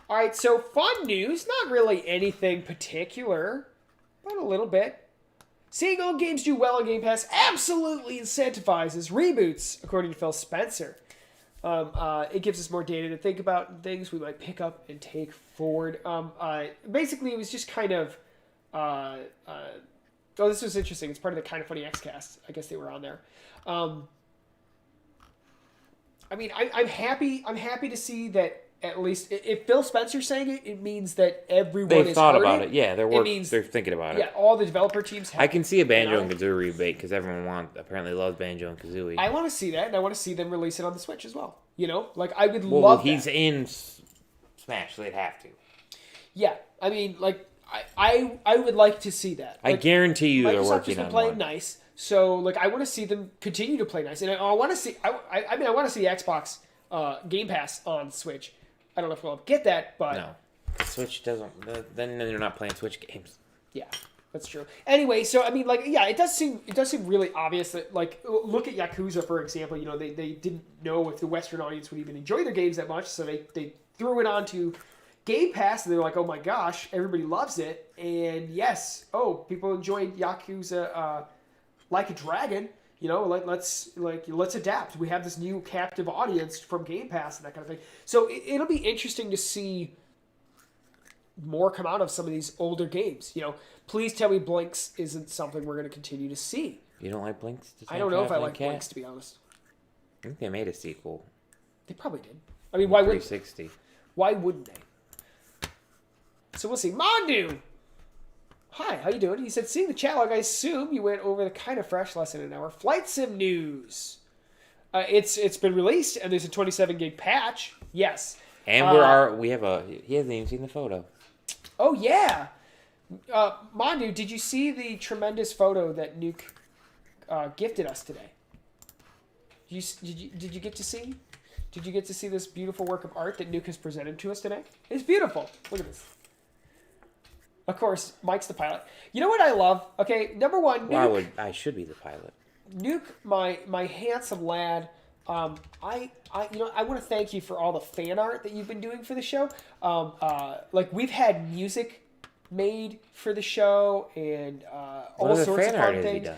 All right. So fun news. Not really anything particular, but a little bit. Seeing old games do well on Game Pass absolutely incentivizes reboots, according to Phil Spencer. It gives us more data to think about and things we might pick up and take forward. Basically, it was just kind of... oh, this was interesting. It's part of the Kind of Funny Xcast. I guess they were on there. I mean, I'm happy to see that at least if Phil Spencer's saying it, it means that everyone They've has thought heard about it. Yeah, they're thinking about it. Yeah, all the developer teams have. I can see a Banjo and Kazooie rebate because everyone apparently loves Banjo and Kazooie. I want to see that, and I want to see them release it on the Switch as well. Like I would well, love. He's that. in Smash, so they'd have to. Yeah, I mean, like I would like to see that. I guarantee you they're Microsoft working has been on playing one. nice, so like I want to see them continue to play nice, and I want to see. I mean, I want to see Xbox Game Pass on Switch. I don't know if we'll get that, but No, Switch doesn't. Then you're not playing Switch games. yeah, that's true. Anyway, so I mean, like, yeah, it does seem really obvious that, like, look at Yakuza for example. They didn't know if the Western audience would even enjoy their games that much, so they threw it onto Game Pass, and they're like, oh my gosh, everybody loves it, and yes, people enjoyed Yakuza Like a Dragon. Let's adapt. We have this new captive audience from Game Pass and that kind of thing. So it'll be interesting to see more come out of some of these older games. You know, please tell me Blinks isn't something we're going to continue to see. You don't like Blinks? I don't know if I like Blinks, to be honest. I think they made a sequel. They probably did. I mean, why wouldn't 360. Why wouldn't they? So we'll see. Mondu! Hi, how you doing? He said, seeing the chat log, I assume you went over the kind of fresh less than an hour. Flight Sim news. It's been released, and there's a 27 gig patch. Yes. And he hasn't even seen the photo. Oh, yeah. Mondu, did you see the tremendous photo that Nuke gifted us today? Did you get to see? Did you get to see this beautiful work of art that Nuke has presented to us today? It's beautiful. Look at this. Of course, Mike's the pilot. You know what I love? Okay, number one, Nuke. I should be the pilot. Nuke, my handsome lad. I want to thank you for all the fan art that you've been doing for the show. Like we've had music made for the show and all sorts of fun things.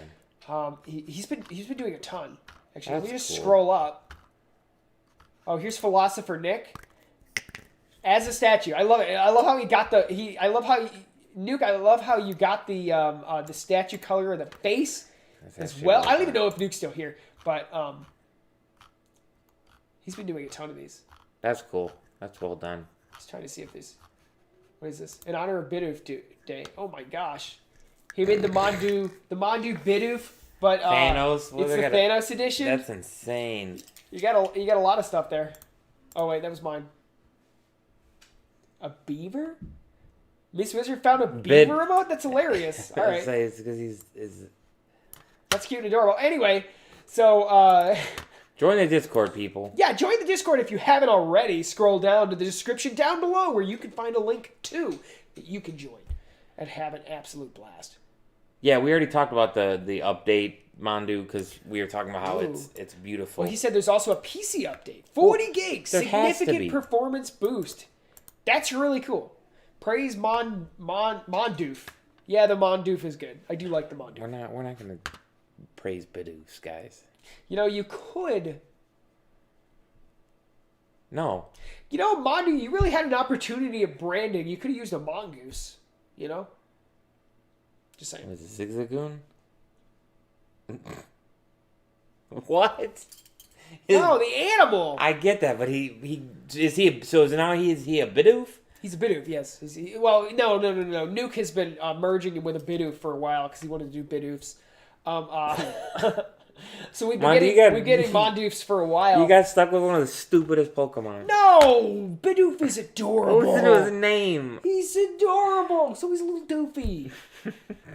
He's been doing a ton. Actually, let me just scroll up. Oh, here's Philosopher Nick as a statue. I love it. I love how he got Nuke. I love how you got the statue color of the face as well. I don't even know if Nuke's still here, but he's been doing a ton of these. That's cool. That's well done. Just trying to see if there's... What is this? In honor of Bidoof Day. Oh my gosh. He made the Mondu Bidoof, but Thanos. It's the Thanos edition. That's insane. You got a lot of stuff there. Oh wait, that was mine. A beaver? Miss Wizard found a beaver remote? That's hilarious. All right. It's because he's... That's cute and adorable. Anyway, so... Join the Discord, people. Yeah, join the Discord if you haven't already. Scroll down to the description down below where you can find a link to that you can join and have an absolute blast. Yeah, we already talked about the update, Mondu, because we were talking about how it's beautiful. Well, he said there's also a PC update. 40 gigs. Significant performance boost. That's really cool. Praise Mondoof. Yeah, the Mondoof is good. I do like the Mondoof. We're not going to praise Bidoofs, guys. You know, you could. No. You know, Mondu, you really had an opportunity of branding. You could have used a mongoose. You know? Just saying. Was it Zigzagoon? What? No, the animal. I get that, but now is he a Bidoof? He's a Bidoof, yes. Well, no. Nuke has been merging with a Bidoof for a while because he wanted to do Bidoofs. So we've been getting Mondoofs for a while. You got stuck with one of the stupidest Pokemon. No! Bidoof is adorable. Listen to his name. He's adorable. So he's a little doofy.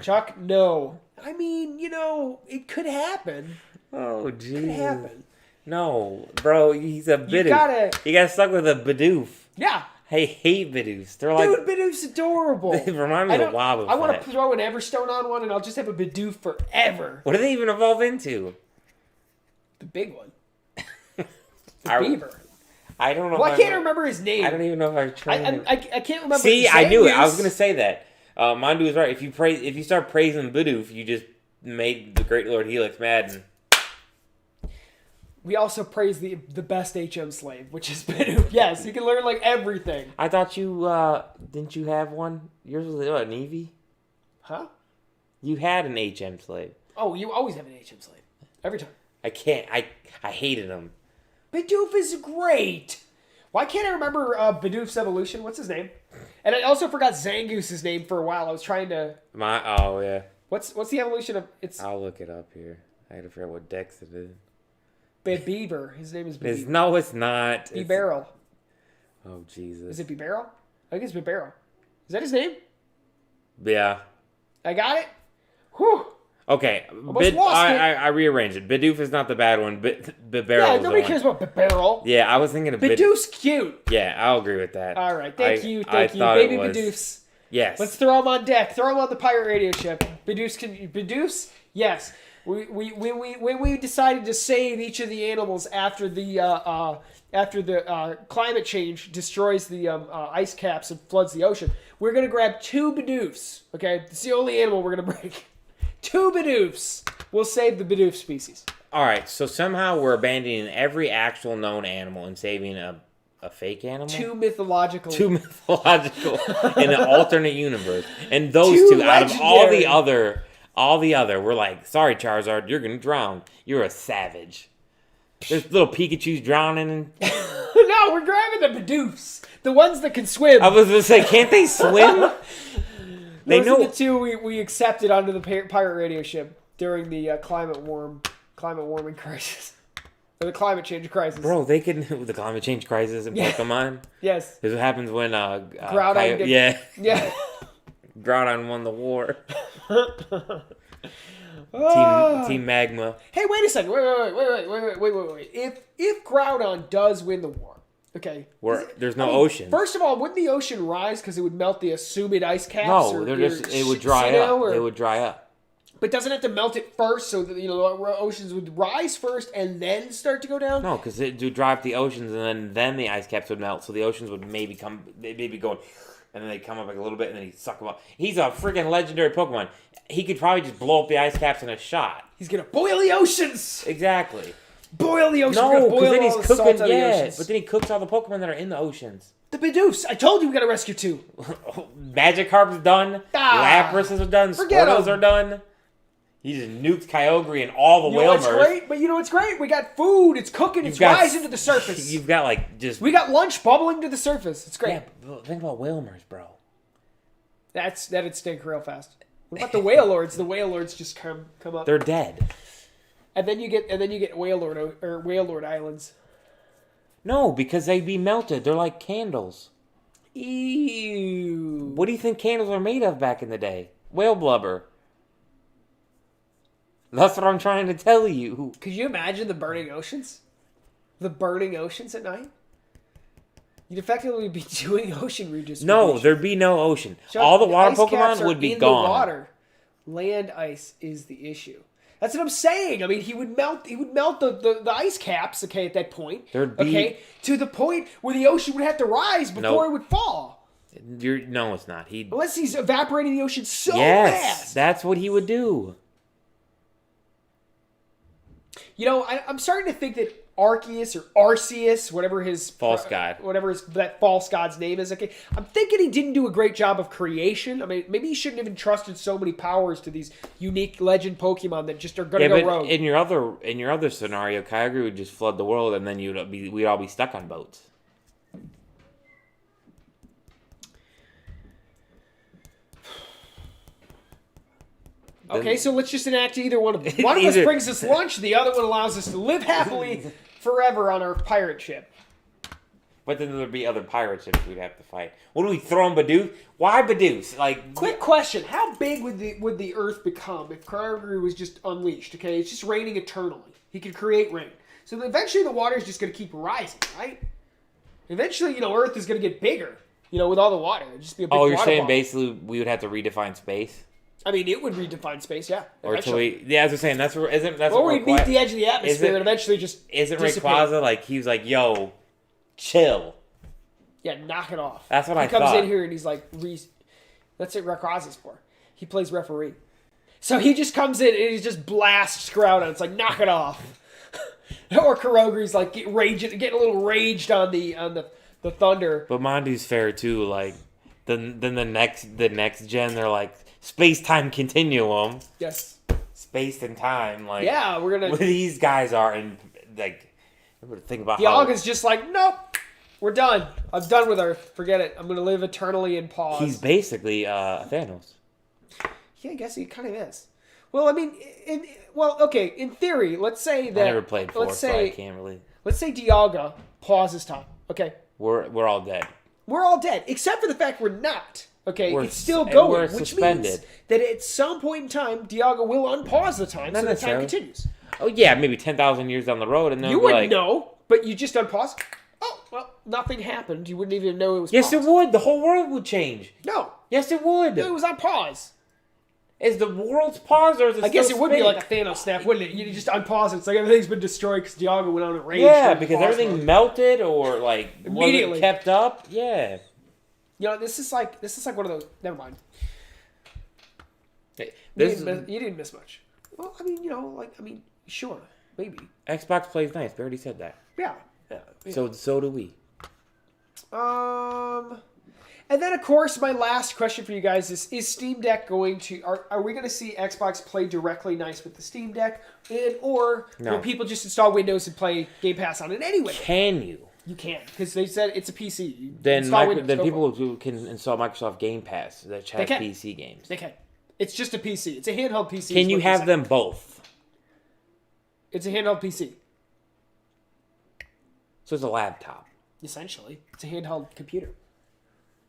Chuck, no. I mean, you know, it could happen. Oh, jeez. It could happen. No, bro, he's a Bidoof. You got stuck with a Bidoof. Yeah. I hate Bidoofs. They're like... Dude, Bidoof's adorable. They remind me of Wobbuffet. I want to throw an Everstone on one and I'll just have a Bidoof forever. What do they even evolve into? The big one. The beaver. I don't know. Well, I can't remember his name. I don't even know if I've trained I can't remember. See, I knew it. I was going to say that. Mondu is right. If you start praising Bidoof, you just made the Great Lord Helix mad. And... We also praise the best HM slave, which is Bidoof. Yes, you can learn like everything. I thought you didn't you have one? Yours was an Eevee? Huh? You had an HM slave. Oh, you always have an HM slave. Every time. I can't. I hated him. Bidoof is great. Why can't I remember Bidoof's evolution? What's his name? And I also forgot Zangoose's name for a while. I was trying to... Oh, yeah. What's the evolution of... I'll look it up here. I gotta figure out what dex it is. Beaver. His name is Beaver. No, it's not. Bebarrel. Oh, Jesus. Is it Bebarrel? I think it's Bebarrel. Is that his name? Yeah. I got it? Whew. Okay. I rearranged it. Bidoof is not the bad one. Bebarrel. Yeah, nobody cares about Bebarrel. Yeah, I was thinking of Bidoof's cute. Yeah, I'll agree with that. All right. Thank you. Baby Bidoofs. Yes. Let's throw them on deck. Throw them on the pirate radio ship. Bidoofs? Yes. When we decided to save each of the animals after the climate change destroys the ice caps and floods the ocean, we're gonna grab 2 Bidoofs. Okay, it's the only animal we're gonna break. 2 Bidoofs. We'll save the Bidoof species. All right, so somehow we're abandoning every actual known animal and saving a a fake animal. Two mythological. Too mythological in an alternate universe, and those Too two out of all legendary. the other, we're like, sorry, Charizard, you're gonna drown. You're a savage. There's little Pikachu's drowning. No, we're grabbing the Bidoofs. The ones that can swim. I was gonna say, can't they swim? They Those know. are the two we accepted onto the pirate radio ship during the climate warming crisis. Or the climate change crisis. Bro, they can the climate change crisis in Pokemon. Yes. This is what happens when Groudon gets- yeah, Yeah. Groudon won the war. Ah. Team Magma. Hey, wait a second. Wait. If Groudon does win the war, okay. There's no ocean. First of all, wouldn't the ocean rise because it would melt the assumed ice caps? No, it would dry up. It would dry up. But doesn't it have to melt it first so that the oceans would rise first and then start to go down? No, because it would dry up the oceans and then the ice caps would melt, so the oceans would maybe going, and then they come up like a little bit, and then he'd suck them up. He's a freaking legendary Pokemon. He could probably just blow up the ice caps in a shot. He's gonna boil the oceans. Exactly. Boil the oceans. No, because then he's cooking. The oceans. But then he cooks all the Pokemon that are in the oceans. The Bidoofs. I told you we gotta rescue two. Magikarp's done. Laprases are done. Forget Squirtles 'em. are done. He just nuked Kyogre and all the You know what's Wailmers. great? But you know what's great? We got food. It's cooking. It's rising to the surface. You've got like just. We got lunch bubbling to the surface. It's great. Yeah, but think about Wailmers, bro. That'd stink real fast. What about the Wailords? The Wailords just come up. They're dead. And then you get Wailord Islands. No, because they'd be melted. They're like candles. Ew. What do you think candles are made of back in the day? Whale blubber. That's what I'm trying to tell you. Could you imagine the burning oceans? The burning oceans at night? You'd effectively be doing ocean redistribution. No, there'd be no ocean. Chuck, All the water ice caps Pokemon are would be in gone. The water. Land ice is the issue. That's what I'm saying. I mean, he would melt the ice caps, okay, at that point. There'd be- okay, to the point where the ocean would have to rise before Nope. it would fall. No, it's not. Unless he's evaporating the ocean so Yes, fast. that's what he would do. You know, I'm starting to think that Arceus or Arceus, whatever his False god. whatever that false god's name is. Okay, I'm thinking he didn't do a great job of creation. I mean, maybe he shouldn't have entrusted so many powers to these unique legend Pokemon that just are gonna go but rogue. in your other scenario, Kyogre would just flood the world, and then we'd all be stuck on boats. Okay, so let's just enact either one of them. One of us Either- brings us lunch, the other one allows us to live happily forever on our pirate ship. But then there'd be other pirate ships we'd have to fight. What do we throw in Bidoof? Why Bidoof? Like, Quick question: how big would the Earth become if Kyogre was just unleashed? Okay, it's just raining eternally. He could create rain, so eventually the water is just going to keep rising, right? Eventually, Earth is going to get bigger. With all the water, it'd just be a big you're water saying ball. basically we would have to redefine space, I mean, it would redefine space, yeah. or till eventually. as I'm saying, that's what Or we'd meet the edge of the atmosphere Isn't- and eventually just Isn't disappear. Rayquaza like he was like, yo, chill? Yeah, knock it off. That's what he I comes thought. in here and he's like, that's what Rayquaza's for. He plays referee. So he just comes in and he just blasts Groudon. It's like, knock it off. Or Kurogre's like getting a little raged on the thunder. But Mondu's fair too. Like, then the next gen, they're like space time continuum, Yes. space and time. Like, Yeah, we're gonna. what these guys are, and like, think about how Dialga's just like, nope, we're done. I'm done with Earth. Forget it. I'm gonna live eternally in pause. he's basically Thanos. Yeah, I guess he kind of is. Well, I mean, okay. In theory, let's say that. I never played 4, let's so I say, can't really. Let's say Dialga pauses time. Okay, We're all dead. we're all dead except for the fact we're not. Okay, We're it's still s- going, we're which suspended. means that at some point in time, Dialga will unpause the time, Not so the time necessarily. continues. Oh yeah, maybe 10,000 years down the road, and then You we'll be wouldn't like, know, but you just unpause. Oh, well, nothing happened. You wouldn't even know it was. yes, it paused. would. The whole world would change. No, Yes, it would. it was on pause. Is the world's pause or is it I guess it still would be spinning? like a Thanos snap, wouldn't it? You just unpause it. It's like everything's been destroyed because Dialga went on a rage. Yeah, during because pause everything mode. melted or like Immediately. wasn't kept up. Yeah. This is like one of those. Never mind. Hey, You This didn't miss much. Well, I mean, sure, maybe. Xbox plays nice. We already said that. Yeah. So do we. And then, of course, my last question for you guys is Steam Deck going to... Are we going to see Xbox play directly nice with the Steam Deck? Or will people just install Windows and play Game Pass on it anyway? Can you? You can't, because they said it's a PC. Then Windows, people who can install Microsoft Game Pass that have PC games. They can. It's just a PC. It's a handheld PC. Can you have them both? It's a handheld PC. So it's a laptop. Essentially. It's a handheld computer.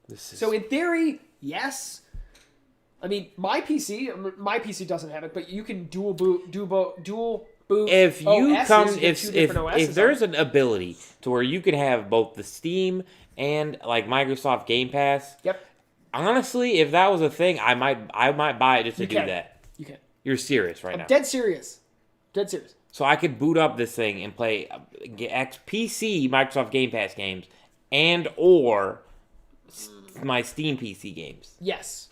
This is... So in theory, yes. I mean, my PC doesn't have it, but you can dual boot. If you OSs come, with two different OSs if there's an ability to where you can have both the Steam and like Microsoft Game Pass, yep. Honestly, if that was a thing, I might buy it just to do that. You can. You're serious right now. Dead serious. Dead serious. So I could boot up this thing and play PC Microsoft Game Pass games and or my Steam PC games. Yes.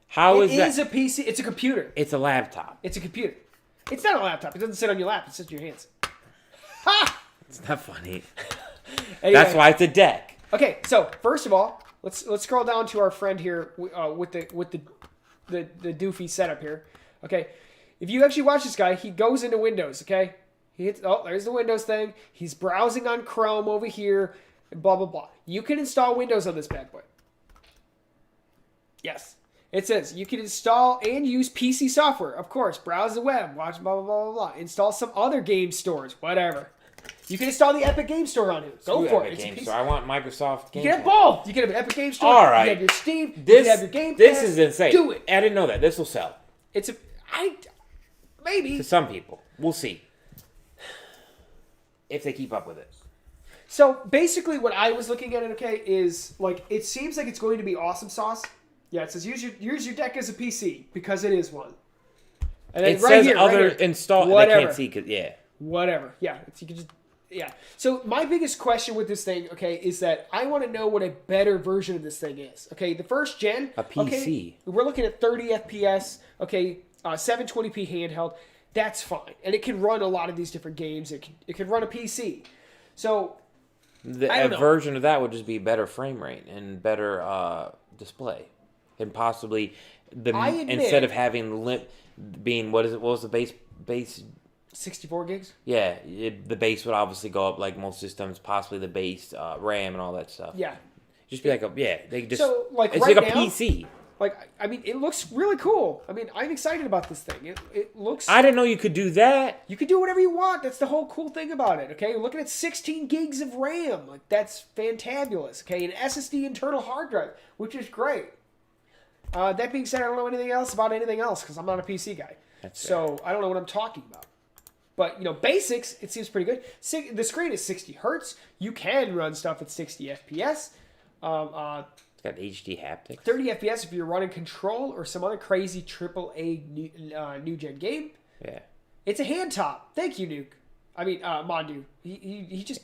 How is that? It is a PC. It's a computer. It's a laptop. It's a computer. It's not a laptop. It doesn't sit on your lap. It sits in your hands. Ha! It's not funny. Anyway. That's why it's a deck. Okay, so first of all, let's scroll down to our friend here with the doofy setup here. Okay, if you actually watch this guy, he goes into Windows. Okay, he hits. Oh, there's the Windows thing. He's browsing on Chrome over here, and blah blah blah. You can install Windows on this bad boy. Yes. It says you can install and use PC software. Of course, browse the web, watch blah, blah, blah, blah, blah. Install some other game stores, whatever. You can install the Epic Game Store on it. Go for it. Game Store. I want Microsoft Game You can have both. You can have an Epic Game Store. All right. You can have your Steam. You This, can have your Game Pass. this is insane. Do it. I didn't know that. This will sell. Maybe. To some people. We'll see. If they keep up with it. So, basically what I was looking at it, okay, is, like, it seems like it's going to be awesome sauce. Yeah, it says use your deck as a PC because it is one. And then It says other here. install. Whatever. They can't see because Whatever. Yeah, you can just So my biggest question with this thing, okay, is that I want to know what a better version of this thing is. Okay, the first gen, A PC. Okay, we're looking at 30 FPS. Okay, 720p handheld. That's fine, and it can run a lot of these different games. It can run a PC. So a version of that would just be better frame rate and better display. And possibly instead of having being what was the base 64 gigs? Yeah, the base would obviously go up like most systems, possibly the base RAM and all that stuff. Yeah. Just be like they just So, like, it's right like a now, PC. Like, I mean, it looks really cool. I mean, I'm excited about this thing. It looks... I didn't know you could do that. You can do whatever you want. That's the whole cool thing about it, okay? You're looking at 16 gigs of RAM. Like, that's fantabulous, okay? An SSD internal hard drive, which is great. That being said, I don't know anything else about anything else because I'm not a PC guy. So I don't know what I'm talking about. But, basics, it seems pretty good. The screen is 60 hertz. You can run stuff at 60 FPS. It's got HD haptics. 30 FPS if you're running Control or some other crazy AAA new gen game. Yeah. It's a hand top. Thank you, Nuke. I mean, Mondu. He just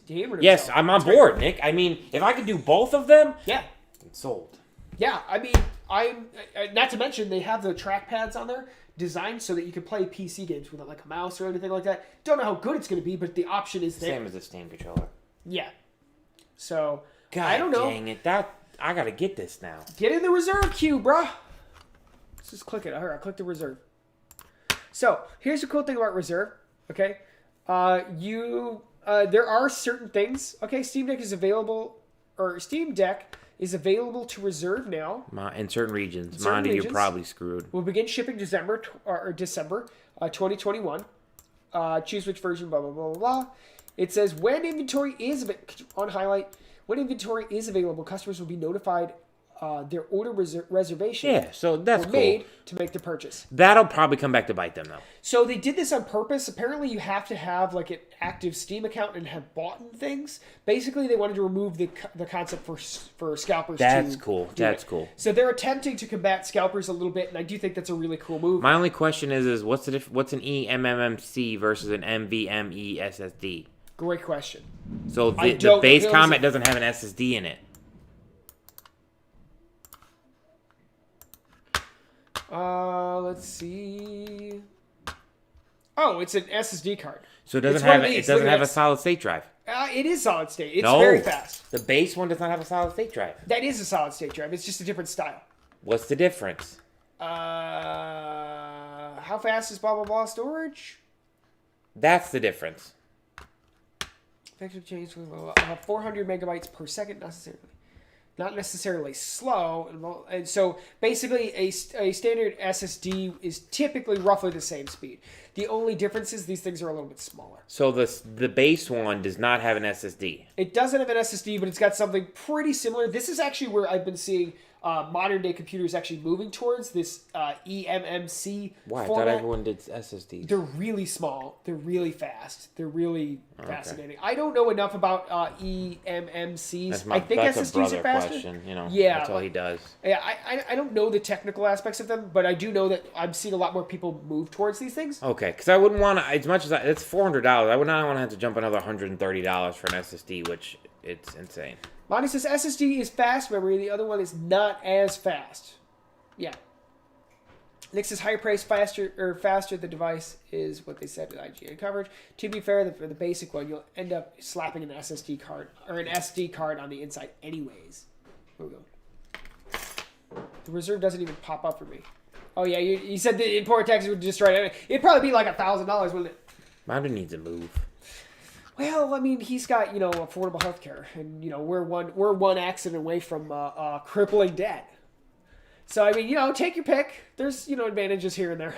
hammered himself. Yes, I'm on board, Nick. I mean, if I could do both of them, yeah, it's sold. Yeah, I mean, I'm not to mention they have the trackpads on there designed so that you can play PC games without like a mouse or anything like that. Don't know how good it's going to be, but the option is there. Same as the Steam controller. Yeah. So God, I don't know. Dang it! I gotta get this now. Get in the reserve queue, bruh. Let's just click it. All right, I'll click the reserve. So here's the cool thing about reserve. Okay, there are certain things. Okay, Steam Deck is available to reserve now. In certain regions. Certain You're regions. probably screwed. We'll begin shipping December 2021. Choose which version, blah, blah, blah, blah, blah. It says when inventory is available, customers will be notified their order reservation Yeah, so that's cool. made to make the purchase. That'll probably come back to bite them, though. So they did this on purpose. Apparently, you have to have like an active Steam account and have bought things. Basically, they wanted to remove the concept for scalpers. That's cool. That's cool. So they're attempting to combat scalpers a little bit, and I do think that's a really cool move. My only question is what's an eMMC versus an NVMe SSD? Great question. So the base Comet doesn't have an SSD in it. Let's see. Oh, it's an SSD card. So it doesn't It's one have of it these. doesn't Look at have a this. solid state drive. It is solid state. It's No. very fast. The base one does not have a solid state drive. That is a solid state drive. It's just a different style. What's the difference? How fast is blah blah blah storage? That's the difference. Effective change with 400 megabytes per second necessarily. Not necessarily slow. And so basically a standard SSD is typically roughly the same speed. The only difference is these things are a little bit smaller. So the base one does not have an SSD. It doesn't have an SSD, but it's got something pretty similar. This is actually where I've been seeing modern day computers actually moving towards this eMMC Why? I format. thought everyone did SSDs. They're really small. They're really fast. They're really fascinating. I don't know enough about eMMCs. I think that's SSDs a brother are faster. question. You know, Yeah, that's all he does. Yeah, I don't know the technical aspects of them, but I do know that I'm seeing a lot more people move towards these things. Okay, because I wouldn't want to, as much as it's $400, I would not want to have to jump another $130 for an SSD, which it's insane. Monty says SSD is fast memory. The other one is not as fast. Yeah. Nick says higher price, faster the device is what they said with IGN coverage. To be fair, for the basic one, you'll end up slapping an SSD card or an SD card on the inside anyways. Here we go. The reserve doesn't even pop up for me. Oh yeah, you said the import taxes would destroy it. It'd probably be like $1,000, wouldn't it? Mine needs to move. Well, I mean, he's got, affordable health care, and, we're one accident away from crippling debt. So, I mean, take your pick. There's, advantages here and there.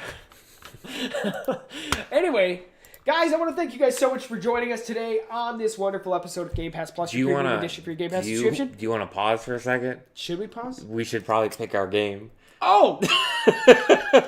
Anyway, guys, I want to thank you guys so much for joining us today on this wonderful episode of Game Pass Plus. Do you want addition for your Game Pass subscription? Do you want to pause for a second? Should we pause? We should probably pick our game. Oh!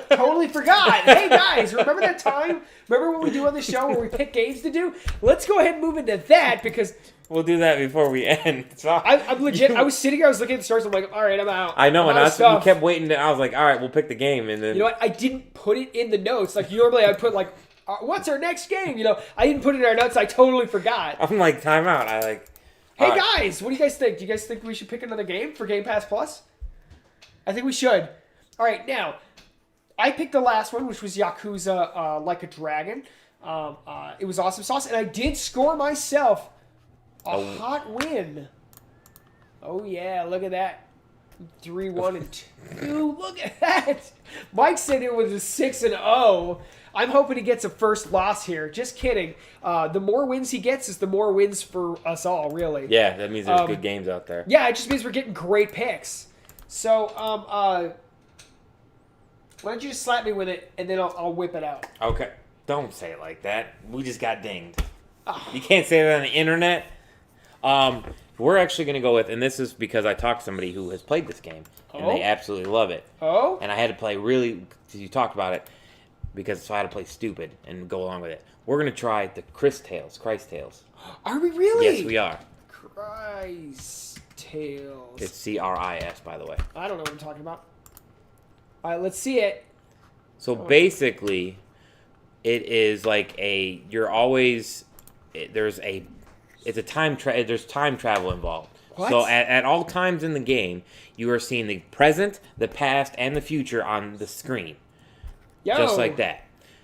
Totally forgot. Hey, guys, remember that time? Remember what we do on the show where we pick games to do? Let's go ahead and move into that because... We'll do that before we end. So I'm legit. I was sitting here, I was looking at the stars, I'm like, all right, I'm out. I know, I'm and out of we kept waiting. I was like, all right, we'll pick the game. And then... You know what? I didn't put it in the notes. Like, normally I'd put, like, what's our next game? I didn't put it in our notes. I totally forgot. I'm like, time out. Hey, guys, what do you guys think? Do you guys think we should pick another game for Game Pass Plus? I think we should. All right, now, I picked the last one, which was Yakuza Like a Dragon. It was awesome sauce, and I did score myself a hot win. Oh, yeah, look at that. 3-1 and 2. Look at that. Mike said it was a 6-0. I'm hoping he gets a first loss here. Just kidding. The more wins he gets is the more wins for us all, really. Yeah, that means there's good games out there. Yeah, it just means we're getting great picks. So, why don't you just slap me with it, and then I'll whip it out. Okay. Don't say it like that. We just got dinged. You can't say that on the internet. We're actually going to go with, and this is because I talked to somebody who has played this game, and they absolutely love it. Oh? And I had to play really, you talked about it, so I had to play stupid and go along with it. We're going to try the Christ Tales. Are we really? Yes, we are. Christ Tales. It's CRIS, by the way. I don't know what I'm talking about. All right, let's see it. So basically, it is like it's a there's time travel involved. What? So at all times in the game, you are seeing the present, the past, and the future on the screen. Yo. Just like that.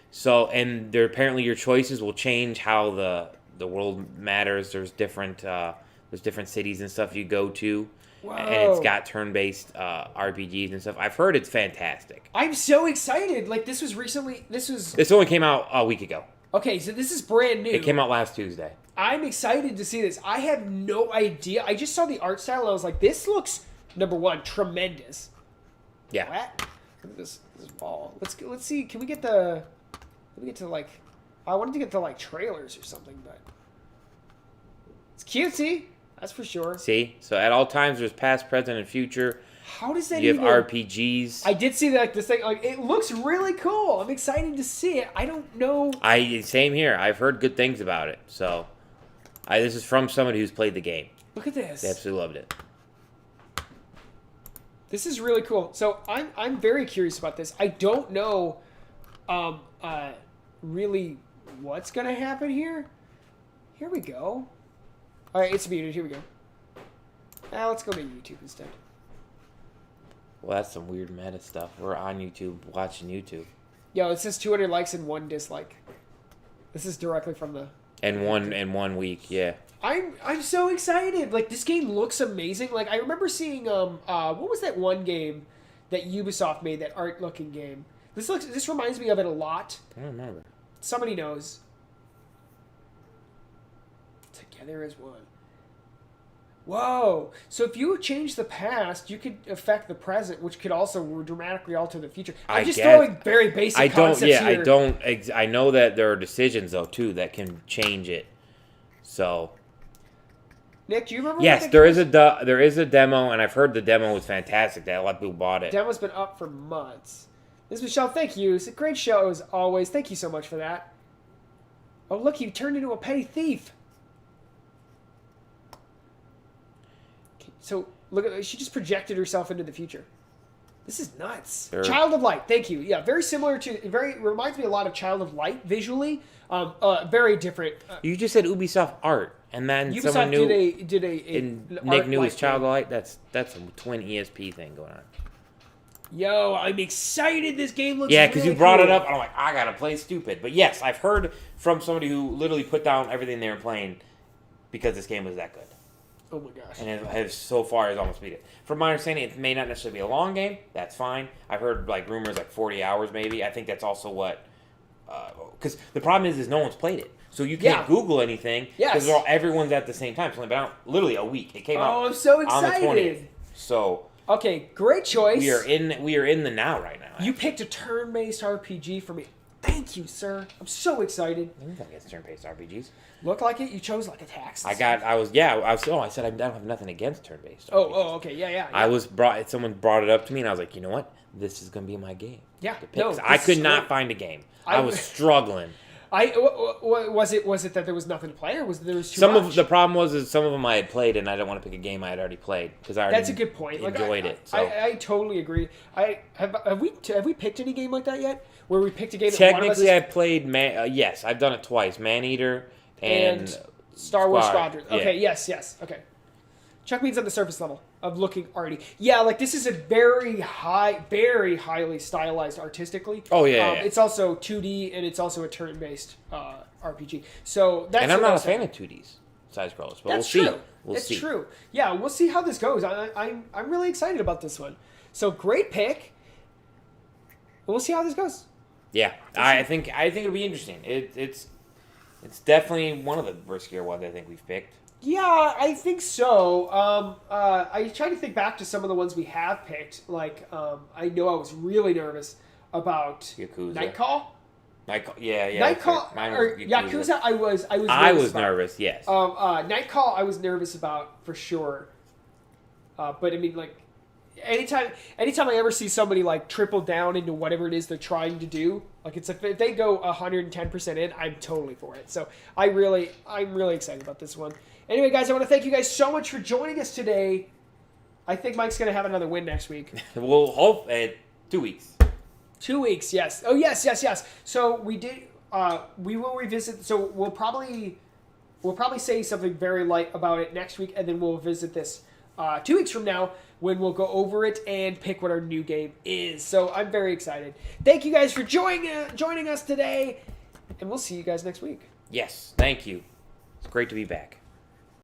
So, and there apparently your choices will change how the world matters. There's different cities and stuff you go to. Whoa. And it's got turn-based RPGs and stuff. I've heard it's fantastic. I'm so excited. Like, this only came out a week ago. Okay, so this is brand new. It came out last Tuesday. I'm excited to see this. I have no idea. I just saw the art style and I was like, this looks, number one, tremendous. Yeah. What? Look at this ball. Let's see. Can we get to like, I wanted to get to like trailers or something, but it's cutesy. That's for sure. See? So at all times there's past, present, and future. How does that You even... have RPGs. I did see that, this thing. Like, it looks really cool. I'm excited to see it. I don't know... Same here. I've heard good things about it. So, this is from somebody who's played the game. Look at this. They absolutely loved it. This is really cool. So, I'm very curious about this. I don't know really what's going to happen here. Here we go. All right, it's muted. Here we go. Now let's go to YouTube instead. Well, that's some weird meta stuff. We're on YouTube, watching YouTube. Yo, it says 200 likes and 1 dislike. This is directly from the... In 1 week, yeah. I'm so excited. Like, this game looks amazing. Like, I remember seeing what was that one game that Ubisoft made, that art looking game? This reminds me of it a lot. I don't remember. Somebody knows. Together as one. Whoa! So if you change the past, you could affect the present, which could also dramatically alter the future. I'm just throwing very basic concepts here. I know that there are decisions though too that can change it. So. Nick, do you remember? Yes, there is a demo, and I've heard the demo was fantastic. That a lot of people bought it. Demo's been up for months. Ms. Michelle, thank you. It's a great show as always. Thank you so much for that. Oh, look, he turned into a petty thief. So, look at, she just projected herself into the future. This is nuts. Child of Light, thank you. Yeah, very similar to, reminds me a lot of Child of Light visually. Very different. You just said Ubisoft art, and then Ubisoft someone knew. did and Nick knew his Child of Light. That's a twin ESP thing going on. Yo, I'm excited. This game looks because really you brought cool. it up, and I'm like, I gotta play stupid. But yes, I've heard from somebody who literally put down everything they were playing because this game was that good. Oh my gosh. And it has so far has almost beat it. From my understanding, it may not necessarily be a long game. That's fine. I've heard like rumors like 40 hours maybe. I think that's also what... Because the problem is no one's played it. So you can't Google anything. Yes. Because everyone's at the same time. It's only been out literally a week. It came out I'm so on the excited. 20th. So... Okay, great choice. We are in the now right now. You picked a turn-based RPG for me. Thank you, sir. I'm so excited. I think it's turn-based RPGs. Look like it. You chose like attacks. I said I don't have nothing against turn-based RPGs. Okay, yeah. Someone brought it up to me, and I was like, you know what? This is gonna be my game. Yeah, to pick. I could not find a game. I was struggling. Was it that there was nothing to play, or was there was too much? The problem was some of them I had played, and I didn't want to pick a game I had already played because I already That's a good point. Enjoyed it. So. I totally agree. Have we picked any game like that yet? Where we picked a game. Technically, I played. Yes, I've done it twice. Maneater and Star Wars Squadron. Okay, yes. Okay. Chuck means on the surface level of looking arty. Yeah, like this is a very highly stylized artistically. Oh yeah. It's also 2D and it's also a turn-based RPG. So that's. And I'm not a fan of 2Ds side scrollers, but we'll see. That's true. Yeah, we'll see how this goes. I'm really excited about this one. So great pick. We'll see how this goes. Yeah, I think it'll be interesting. It's definitely one of the riskier ones I think we've picked. Yeah, I think so. I try to think back to some of the ones we have picked. Like, I know I was really nervous about Yakuza. Nightcall. Yeah. Nightcall or Yakuza. I was nervous. Yes. Nightcall. I was nervous about for sure. But I mean, like, anytime I ever see somebody like triple down into whatever it is they're trying to do, like if they go 110% in, I'm totally for it. So I'm really excited about this one. Anyway, guys, I want to thank you guys so much for joining us today. I think Mike's gonna have another win next week. We'll hope 2 weeks. 2 weeks, yes. Oh yes. So we did. We will revisit. So we'll probably say something very light about it next week, and then we'll visit this 2 weeks from now when we'll go over it and pick what our new game is. So I'm very excited. Thank you guys for joining us today, and we'll see you guys next week. Yes, thank you. It's great to be back.